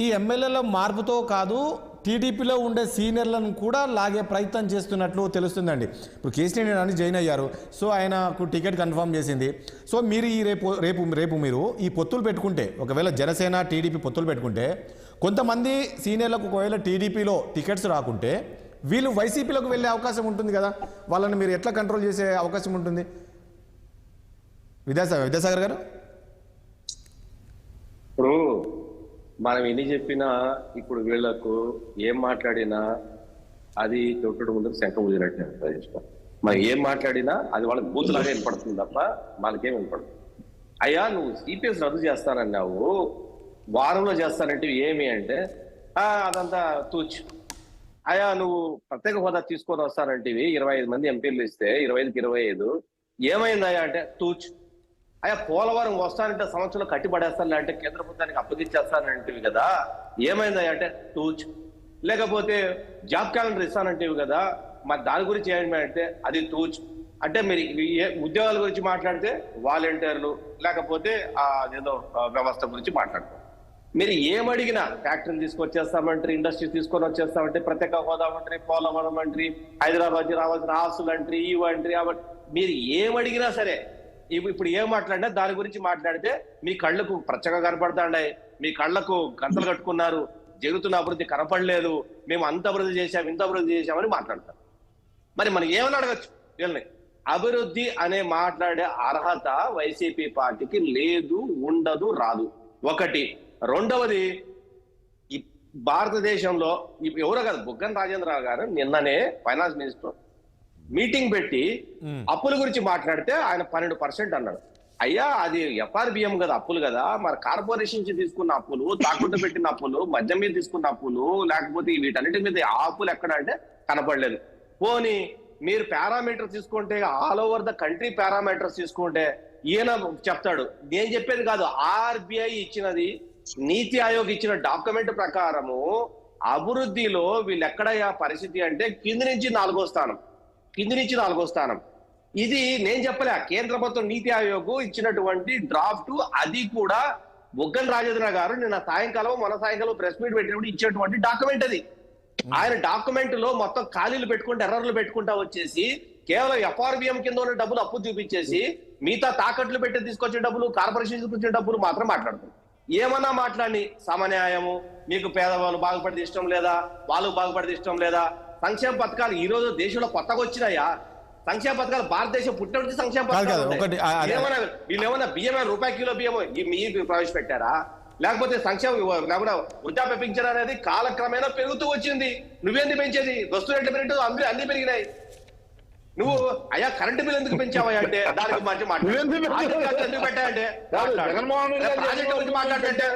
ఈ ఎమ్మెల్యేల మార్పుతో కాదు, టీడీపీలో ఉండే సీనియర్లను కూడా లాగే ప్రయత్నం చేస్తున్నట్లు తెలుస్తుందండి. ఇప్పుడు కేసీఆర్ నాని జాయిన్ అయ్యారు, సో ఆయనకు టికెట్ కన్ఫర్మ్ చేసింది. సో మీరు ఈ రేపు మీరు ఈ పొత్తులు పెట్టుకుంటే, ఒకవేళ జనసేన టీడీపీ పొత్తులు పెట్టుకుంటే, కొంతమంది సీనియర్లకు ఒకవేళ టీడీపీలో టికెట్స్ రాకుంటే వీళ్ళు వైసీపీలోకి వెళ్ళే అవకాశం ఉంటుంది కదా, వాళ్ళని మీరు ఎట్లా కంట్రోల్ చేసే అవకాశం ఉంటుంది? విద్యాసాగర్ గారు, ఇప్పుడు మనం ఎన్ని చెప్పినా ఇప్పుడు వీళ్లకు ఏం మాట్లాడినా అది తొట్టడు ముందు శంఖ ఊదినట్టు. మనం ఏం మాట్లాడినా అది వాళ్ళకి బూతులాగా వినపడుతుంది తప్ప వాళ్ళకేం వినపడుతుంది. అయ్యా నువ్వు సిపిఎస్ రద్దు చేస్తానన్నావు, వారంలో చేస్తానంటే ఏమి అంటే అదంతా తూచు. అయ్యా నువ్వు ప్రత్యేక హోదా తీసుకొని వస్తానంటే 25 మంది ఎంపీలు ఇస్తే 25కి 25 ఏమైందయ్యా అంటే తూచు. అయ్యా పోలవరం వస్తానంటే సంవత్సరంలో కట్టిపడేస్తాను అంటే కేంద్ర ప్రభుత్వానికి అప్పగించేస్తానంటివి కదా, ఏమైందయ్యా అంటే తూచు. లేకపోతే జాబ్ క్యాలెండర్ ఇస్తానంటివి కదా, మరి దాని గురించి ఏమంటే అది తూచు. అంటే మీరు ఉద్యోగాల గురించి మాట్లాడితే వాలంటీర్లు, లేకపోతే ఏదో వ్యవస్థ గురించి మాట్లాడతారు. మీరు ఏమడిగినా ఫ్యాక్టరీని తీసుకొచ్చేస్తామంటారు, ఇండస్ట్రీ తీసుకొని వచ్చేస్తామంటే, ప్రత్యేక హోదా మంత్రి, పోలవరం మంత్రి, హైదరాబాద్ రావాల్సిన ఆస్తులు అంటారు, ఇవంటారు. కాబట్టి మీరు ఏమడిగినా సరే ఇప్పుడు ఏం మాట్లాడినా దాని గురించి మాట్లాడితే మీ కళ్ళకు ప్రచ్చగా కనపడతాండాయి, మీ కళ్ళకు గంతలు కట్టుకున్నారు, జరుగుతున్న అభివృద్ధి కనపడలేదు, మేము అంత అభివృద్ధి చేశాం ఇంత అభివృద్ధి చేశామని మాట్లాడతారు. మరి మనం ఏమని అడగచ్చు వీళ్ళని? అభివృద్ధి అనే మాట్లాడే అర్హత వైసీపీ పార్టీకి లేదు, ఉండదు, రాదు. ఒకటి. రెండవది, ఈ భారతదేశంలో ఎవరో కాదు, బుగ్గన రాజేంద్రరావు గారు నిన్ననే ఫైనాన్స్ మినిస్టర్ మీటింగ్ పెట్టి అప్పుల గురించి మాట్లాడితే ఆయన 12% అన్నాడు. అయ్యా అది FRBM కదా, అప్పులు కదా, మరి కార్పొరేషన్ నుంచి తీసుకున్న అప్పులు, తాకుండా పెట్టిన అప్పులు, మద్యం మీద తీసుకున్న అప్పులు, లేకపోతే వీటన్నిటి మీద ఆ అప్పులు ఎక్కడ అంటే కనపడలేదు. పోనీ మీరు పారామీటర్స్ తీసుకుంటే all over the country parameters తీసుకుంటే ఈయన చెప్తాడు, నేను చెప్పేది కాదు, RBI ఇచ్చినది, నీతి ఆయోగ్ ఇచ్చిన డాక్యుమెంట్ ప్రకారము అభివృద్ధిలో వీళ్ళు ఎక్కడయ్యా పరిస్థితి అంటే కింది నుంచి 4వ స్థానం. ఇది నేను చెప్పలే, కేంద్ర ప్రభుత్వం నీతి ఆయోగ్ ఇచ్చినటువంటి డ్రాఫ్ట్. అది కూడా బుగ్గన రాజేంద్ర గారు నిన్న మొన్న సాయంకాలం ప్రెస్ మీట్ పెట్టినప్పుడు ఇచ్చినటువంటి డాక్యుమెంట్. అది ఆయన డాక్యుమెంట్ లో మొత్తం ఖాళీలు పెట్టుకుంటే ఎర్రర్లు పెట్టుకుంటా వచ్చేసి కేవలం FRBM కింద ఉన్న డబ్బులు అప్పు చూపించేసి మిగతా తాకట్లు పెట్టి తీసుకొచ్చే డబ్బులు, కార్పొరేషన్ తీసుకొచ్చే డబ్బులు మాత్రం మాట్లాడుతుంది. ఏమన్నా మాట్లాడి సమన్యాయము, మీకు పేదవాళ్ళు బాగుపడితే ఇష్టం లేదా, వాళ్ళు బాగుపడితే ఇష్టం లేదా, సంక్షేమ పథకాలు ఈ రోజు దేశంలో కొత్తగా వచ్చినాయా? సంక్షేమ పథకాలు భారతదేశం పుట్టిన నుంచి సంక్షేమ పథకాలు వీళ్ళు ఏమన్నా బియ్యమే రూపాయి కిలో బియ్యము మీరు ప్రవేశపెట్టారా? లేకపోతే సంక్షేమ లేకుండా వృద్ధాప్య పింఛన్ అనేది కాలక్రమేణా పెరుగుతూ వచ్చింది. నువ్వేంది పెంచేది? వస్తువు రేట్లు పెరిగితే అన్ని పెరిగినాయి. నువ్వు అయ్యా కరెంటు బిల్ ఎందుకు పెంచావా అంటే దానికి మంచి మాట్లాడు. ఎందుకు పెట్టాయంటే ప్రాజెక్ట్ గురించి మాట్లాడంటే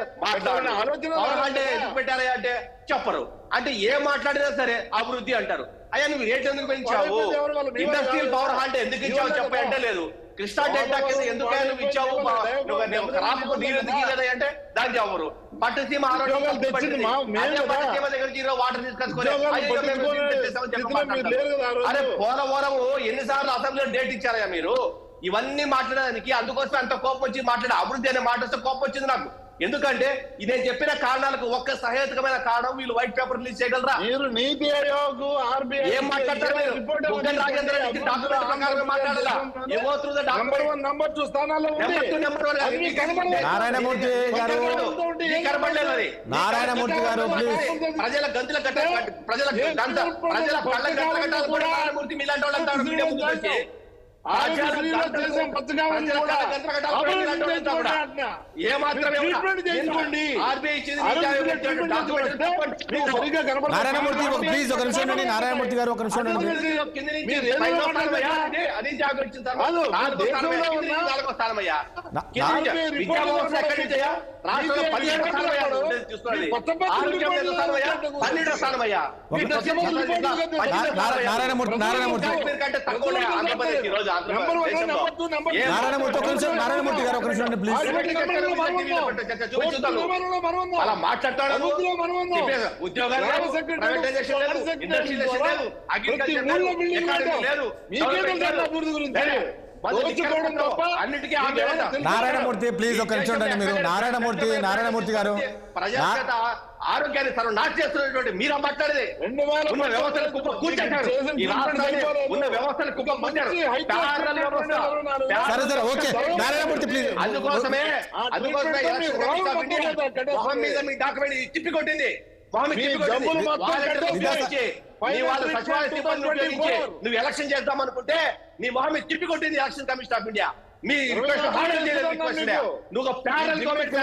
అంటే ఎందుకు పెట్టారా అంటే చెప్పరు. అంటే ఏం మాట్లాడినా సరే అభివృద్ధి అంటారు. అయ్యా నువ్వు రేట్ ఎందుకు పెంచావు? ఇండస్ట్రియల్ పవర్ అంటే ఎందుకు ఇచ్చావు చెప్పంటే లేదు. కృష్ణా డెల్టా కింద ఎందుకు నువ్వు ఇచ్చావు? రాష్ట్రకు నీరు ఎందుకు ఇవ్వలేదు అంటే దానికి ఎవరు? పట్టుసీమ పట్టుసీమ దగ్గర జీరో వాటర్ తీసుకొచ్చుకొని అరే పోలవరము ఎన్నిసార్లు అసెంబ్లీలో డేట్ ఇచ్చారయ్యా మీరు? ఇవన్నీ మాట్లాడడానికి అందుకోసం అంత కోపం వచ్చి మాట్లాడే అభివృద్ధి అనే మాట వస్తే కోపం వచ్చింది నాకు. ఎందుకంటే ఇది నేను చెప్పిన కారణాలకు ఒక్క సహేతుకమైన కారణం వీళ్ళు వైట్ పేపర్ రిలీజ్ చేయగలరా? మీరు నీతి ఆయోగ్ ఆర్బీఐ ఏం మాట్లాడతారు మీరు? రాజేంద్ర రెడ్డి డాక్యుమెంట్ ప్రకారం మాట్లాడాలా? నంబర్ 2 స్థానాల్లో నారాయణమూర్తి గారు నారాయణమూర్తి గారు ప్రజల గంతుల కట్ట ప్రజల పళ్ళ గంటల కట్టాలి కూడా నారాయణమూర్తి మీలాంటి వాళ్ళు అంటారు మీడియా ముందుకు వచ్చి. నారాయణమూర్తి ప్లీజ్ ఒక నిమిషం అండి. నారాయణమూర్తి గారు ఒక నిమిషం అండి. నారాయణమూర్తి గారు ఒక నిమిషం అండి ప్లీజ్. అలా మాట్లాడతాడు. ఉద్యోగాలు నారాయణమూర్తి ప్లీజ్ ఒక నిమిషం అండి. మీరు నారాయణమూర్తి గారు ప్రజాచేత ఆరోగ్యాన్ని నాశనం చేస్తున్నటువంటి మీరు మాట్లాడేది ఉన్న వ్యవస్థల కుప్ప కూర్చుంటారు. ఈ రాష్ట్రాన్ని ఉన్న వ్యవస్థల కుప్ప ముంచారు. సరే సరే ఓకే నారాయణమూర్తి ప్లీజ్. అందుకోసమే మొహం మీద మీ డాక్యుమెంట్ తిప్పి కొట్టింది. నువ్వు ఎలక్షన్ చేద్దాం అనుకుంటే నీ మొహం మీద తిప్పి కొట్టింది ఎలక్షన్ కమిషన్ ఆఫ్ ఇండియా. మీ నువ్వు ప్యారల్ గవర్నమెంట్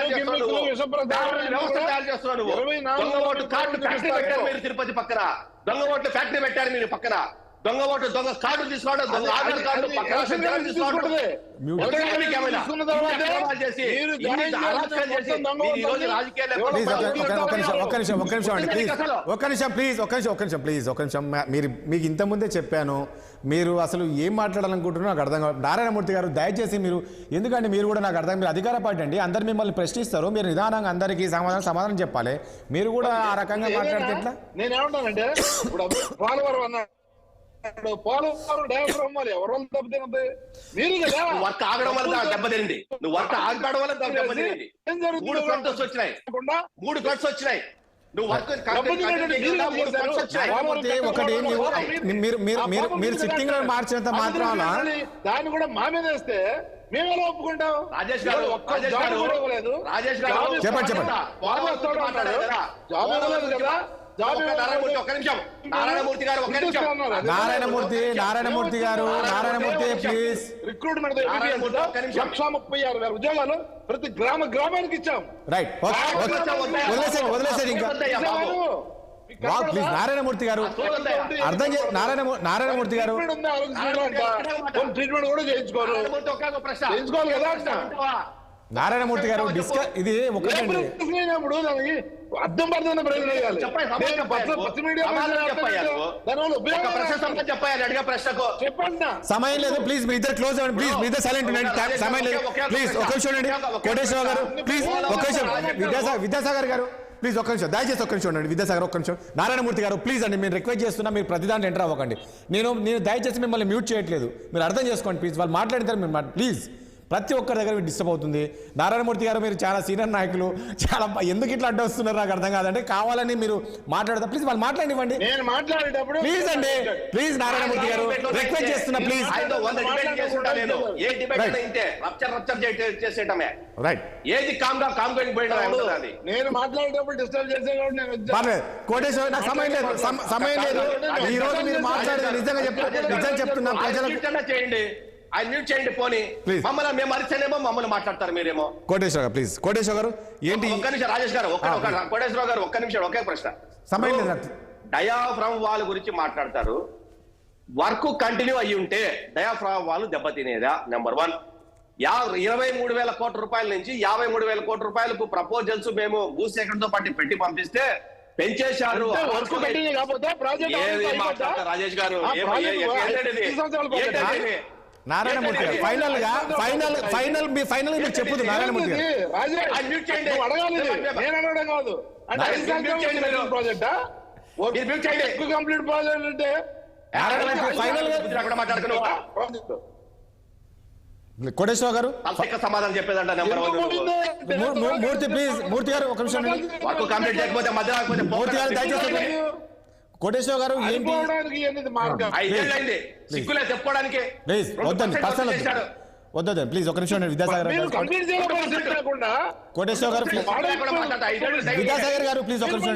వ్యవస్థ తయారు చేస్తున్నావు. నువ్వు దొంగ ఓటు కార్డు ఫ్యాక్టరీ పెట్టారు మీరు తిరుపతి పక్కన. దొంగ ఓట్లు ఫ్యాక్టరీ పెట్టారు మీరు పక్కన. దొంగ ఓట్లు దొంగ కార్డు తీసుకోవడం, దొంగ ఆధార్ కార్డు మీకు ఇంత ముందే చెప్పాను. మీరు అసలు ఏం మాట్లాడాలనుకుంటున్నారో నాకు అర్థం కాదు. నారాయణమూర్తి గారు దయచేసి మీరు ఎందుకంటే మీరు కూడా నాకు అర్థం, మీరు అధికార పార్టీ అండి, అందరు మిమ్మల్ని ప్రశ్నిస్తారు. మీరు నిదానంగా అందరికీ సమాధానం చెప్పాలి. మీరు కూడా ఆ రకంగా మాట్లాడితే ఎట్లా? నేనేమంటానంటే ఇప్పుడు పోలవరం అన్నా పోలవరం డయాఫ్రామ్ వల్ల ఎవరు దెబ్బతిన్నది? మీరు కదా వర్క్ ఆగడం వల్ల దెబ్బతింది. నువ్వు వర్క్ ఆగడం వల్ల దెబ్బతింది. 3 ఫ్లడ్స్ వచ్చినాయి. 3 ఫ్లడ్స్ వచ్చినాయి. నువ్వు ఒకటి మీరు సిట్టింగ్ లో మార్చినంత మాత్రాన దాన్ని కూడా మా మీద వేస్తే మేమేలా ఒప్పుకుంటాం? రాజేష్ గారు చెప్పండి నారాయణమూర్తి గారు ప్లీజ్. రిక్రూట్మెంట్ 1,36,000 ఉద్యోగాలు ప్రతి గ్రామానికి ఇచ్చాం. రైట్ వదిలేసేది ఇంకా ప్లీజ్. నారాయణమూర్తి గారు అర్థం నారాయణమూర్తి గారు ట్రీట్మెంట్ కూడా చేయించుకోవాలి కదా. నారాయణమూర్తి గారు ఇది ఒకటండి. అర్థం పడుతున్న సమయం లేదు ప్లీజ్. మీ ఇద్దరు క్లోజ్ అవ్వండి ప్లీజ్. మీ ఇద్దరు సైలెంట్ ఉండండి. సమయం లేదు ప్లీజ్. ఒక్క నిమిషం ఉండండి. కోటేశ్వరరావు గారు ప్లీజ్ ఒక్క నిమిషం. విద్యాసాగర్ గారు ప్లీజ్ ఒక్క నిమిషం. దయచేసి ఒక్క నిమిషం ఉండండి. విద్యాసాగర్ ఒక్క నిమిషం. నారాయణమూర్తి గారు ప్లీజ్ అండి, మీరు రిక్వెస్ట్ చేస్తున్నా. మీరు ప్రతిదాన్ని ఎంటర్ అవ్వకండి. నేను దయచేసి మిమ్మల్ని మ్యూట్ చేయట్లేదు. మీరు అర్థం చేసుకోండి ప్లీజ్. వాళ్ళు మాట్లాడితారు మీరు ప్లీజ్ ప్రతి ఒక్కరి దగ్గర డిస్టర్బ్ అవుతుంది. నారాయణమూర్తి గారు మీరు చాలా సీనియర్ నాయకులు, చాలా ఎందుకు ఇట్లా అడ్డు వస్తున్నారు నాకు అర్థం కాదంటే, కావాలని మీరు మాట్లాడతా ప్లీజ్ వాళ్ళు మాట్లాడివ్వండి నేను మాట్లాడేటప్పుడు ప్లీజ్ అండి, ప్లీజ్ నారాయణమూర్తి గారు రిక్వెస్ట్ చేస్తున్నా ప్లీజ్. రైట్ ఏది కామ్గా పోయినది నేను మాట్లాడేటప్పుడు డిస్టర్బ్ చేసేవాడు నేను కోటేశ్వర నాకు సమయం లేదు, సమయం లేదు. ఈ రోజు మీరు మాట్లాడేది నిజంగా చెప్తున్నా ప్రజలకు చేయండి, ఆయన మ్యూట్ చేయండి పోనీ. మమ్మల్ని మేము అరిస్తేనేమో మమ్మల్ని మాట్లాడతారు మీరేమో. కోటేశ్వర గారు ప్లీజ్, కోటేశ్వర గారు ఏంటి ఒక్క నిమిషం రాజేష్ గారు, కోటేశ్వరరావు గారు ఒక్క నిమిషం, ఒకే ప్రశ్న. సమయం లేదు. డయాఫ్రామ్ వాల్ గురించి మాట్లాడతారు. వర్క్ కంటిన్యూ అయ్యి ఉంటే డయాఫ్రామ్ వాల్ దెబ్బతినేదా? నెంబర్ 1. 23,000 కోట్ల రూపాయల నుంచి 53,000 కోట్ల రూపాయలకు ప్రపోజల్స్ మేము భూసేకరణతో పాటు పెట్టి పంపిస్తే పెంచేశారు. రాజేష్ గారు నారాయణమూర్తి గారు ఫైనల్ మీరు చెప్పదు. నారాయణమూర్తి గారు కంప్లీట్ ప్రాజెక్ట్ అంటే కోటేశ్వర గారు సమాధానం చెప్పేదంట. నెంబర్ 1 మూర్తి ప్లీజ్, మూర్తి గారు ఒక నిమిషం వర్క్ కంప్లీట్ చేయకపోతే మధ్య మూర్తి గారు దయచేసి. కోటేశ్వర గారు ఏంటి 5 ఏళ్ళు అయింది సిగ్గులే చెప్పుకోవడానికి. ప్లీజ్ వద్దండి, పర్సనల్ వద్దండి ప్లీజ్ ఒక నిమిషం. విద్యాసాగర్ గారు కోటేశ్వర గారు విద్యాసాగర్ గారు ప్లీజ్ ఒక నిమిషం.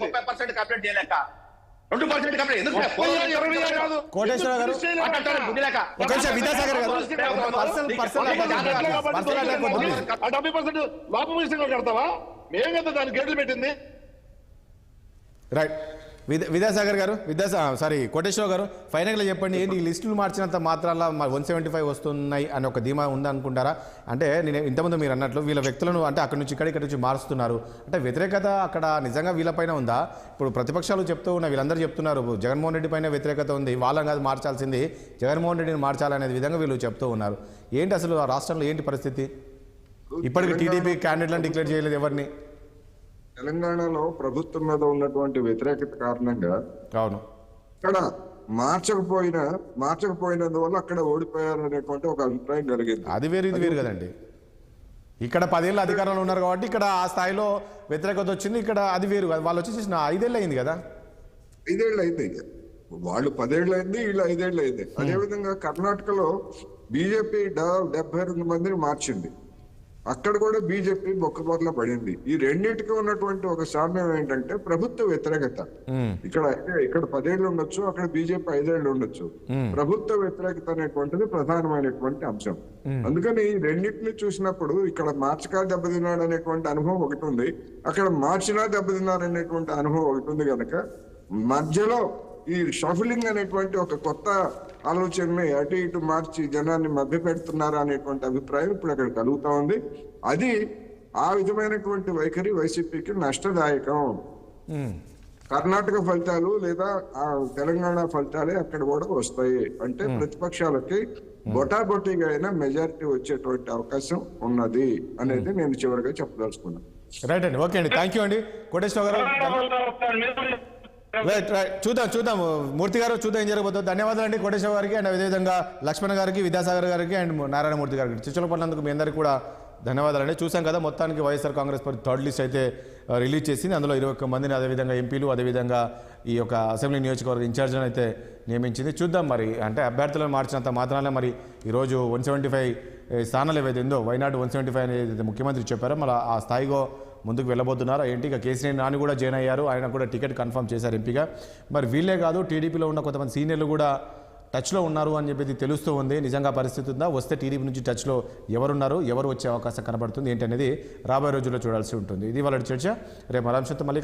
30% కంప్లీట్ చేయలేక 2% కంప్లీట్ ఎందుకు? కోటేశ్వర గారు ఒక నిమిషం. విద్యాసాగర్ గారు ఆ 70% లోపం విషయంలో కడతావా? మేం కదా దానికి గేట్లు పెట్టింది. రైట్ విద్యాసాగర్ గారు కోటేశ్వర గారు ఫైనల్గా చెప్పండి, ఏంటి ఈ లిస్టులు మార్చినంత మాత్రాల 175 వస్తున్నాయి అని ఒక ధీమా ఉందనుకుంటారా? అంటే నేను ఇంతకుముందు మీరు అన్నట్లు వీళ్ళ వ్యక్తులను అంటే అక్కడి నుంచి ఇక్కడ నుంచి మారుస్తున్నారు అంటే వ్యతిరేకత అక్కడ నిజంగా వీళ్ళపైన ఉందా? ఇప్పుడు ప్రతిపక్షాలు చెప్తూ ఉన్న వీళ్ళందరూ చెప్తున్నారు జగన్మోహన్ రెడ్డి పైన వ్యతిరేకత ఉంది, వాళ్ళని కాదు మార్చాల్సింది జగన్మోహన్ రెడ్డిని మార్చాలనే విధంగా వీళ్ళు చెప్తూ ఉన్నారు. ఏంటి అసలు ఆ రాష్ట్రంలో ఏంటి పరిస్థితి? ఇప్పటికి టీడీపీ క్యాండిడేట్లను డిక్లేర్ చేయలేదు ఎవరిని. తెలంగాణలో ప్రభుత్వం మీద ఉన్నటువంటి వ్యతిరేకత కారణంగా అవును ఇక్కడ మార్చకపోయినందువల్ల అక్కడ ఓడిపోయారు అనేటువంటి ఒక అభిప్రాయం కలిగింది. అది వేరు ఇది వేరు కదండి. ఇక్కడ 10 ఏళ్ళు అధికారంలో ఉన్నారు కాబట్టి ఇక్కడ ఆ స్థాయిలో వ్యతిరేకత వచ్చింది, ఇక్కడ అది వేరు. వాళ్ళు వచ్చి చేసిన 5 ఏళ్ళు అయింది కదా. 5 ఏళ్ళు అయింది, వాళ్ళు 10 ఏళ్ళు అయింది, వీళ్ళు 5 ఏళ్ళు అయింది. అదేవిధంగా కర్ణాటకలో బీజేపీ 72 మందిని మార్చింది, అక్కడ కూడా బీజేపీ బొక్కబొర్ల పడింది. ఈ రెండింటికి ఉన్నటువంటి ఒక సామ్యం ఏంటంటే ప్రభుత్వ వ్యతిరేకత. ఇక్కడ 10 ఏళ్ళు ఉండొచ్చు, అక్కడ బీజేపీ 5 ఏళ్ళు ఉండొచ్చు. ప్రభుత్వ వ్యతిరేకత అనేటువంటిది ప్రధానమైనటువంటి అంశం. అందుకని ఈ రెండింటిని చూసినప్పుడు ఇక్కడ మార్చకా దెబ్బతిన్నాడు అనేటువంటి అనుభవం ఒకటి ఉంది, అక్కడ మార్చినా దెబ్బతిన్నారు అనేటువంటి అనుభవం ఒకటి ఉంది. కనుక మధ్యలో ఈ షఫలింగ్ అనేటువంటి ఒక కొత్త ఆలోచనని అటు ఇటు మార్చి జనాన్ని మభ్య పెడుతున్నారా అనేటువంటి అభిప్రాయం ఇప్పుడు అక్కడ కలుగుతా ఉంది. అది ఆ విధమైనటువంటి వైఖరి వైసీపీకి నష్టదాయకం. కర్ణాటక ఫలితాలు లేదా ఆ తెలంగాణ ఫలితాలే అక్కడ కూడా వస్తాయి అంటే ప్రతిపక్షాలకి బొటాబొటీగా అయినా మెజారిటీ వచ్చేటువంటి అవకాశం ఉన్నది అనేది నేను చివరిగా చెప్పదలుచుకున్నాను. రైట్ అండి, ఓకే అండి, థ్యాంక్ యూ అండి కోటేశ్వర గారు. చూద్దాం మూర్తి గారు, చూద్దాం ఏం జరగబోతుంది. ధన్యవాదాలు అండి కోటేశ్వర గారికి అండ్ అదేవిధంగా లక్ష్మణ్ గారికి, విద్యాసాగర్ గారికి అండ్ నారాయణమూర్తి గారికి చర్చలు పడినందుకు మీ అందరికీ కూడా ధన్యవాదాలండి. చూసాం కదా మొత్తానికి YSR Congress party 3rd list అయితే రిలీజ్ చేసింది. అందులో 21 మందిని అదేవిధంగా ఎంపీలు అదేవిధంగా ఈ యొక్క అసెంబ్లీ నియోజకవర్గ ఇన్ఛార్జ్లను అయితే నియమించింది. చూద్దాం మరి అంటే అభ్యర్థులను మార్చినంత మాత్రాన మరి ఈరోజు 175 స్థానాలు ఏవైతే ఉందో వైనాడు 175 అనేది ముఖ్యమంత్రి చెప్పారో మళ్ళీ ఆ స్థాయిలో ముందుకు వెళ్ళబోతున్నారు. ఏంటి ఇక కేసీఆర్ నాని కూడా జాయిన్ అయ్యారు, ఆయన కూడా టికెట్ కన్ఫర్మ్ చేశారు ఎంపీగా. మరి వీళ్ళే కాదు టీడీపీలో ఉన్న కొంతమంది సీనియర్లు కూడా టచ్లో ఉన్నారు అని చెప్పి తెలుస్తూ ఉంది. నిజంగా పరిస్థితి ఉందా, వస్తే టీడీపీ నుంచి టచ్లో ఎవరున్నారు, ఎవరు వచ్చే అవకాశం కనబడుతుంది ఏంటి అనేది రాబోయే రోజుల్లో చూడాల్సి ఉంటుంది. ఇది వాళ్ళ చర్చ. రేపు మరో అంశంతో మళ్ళీ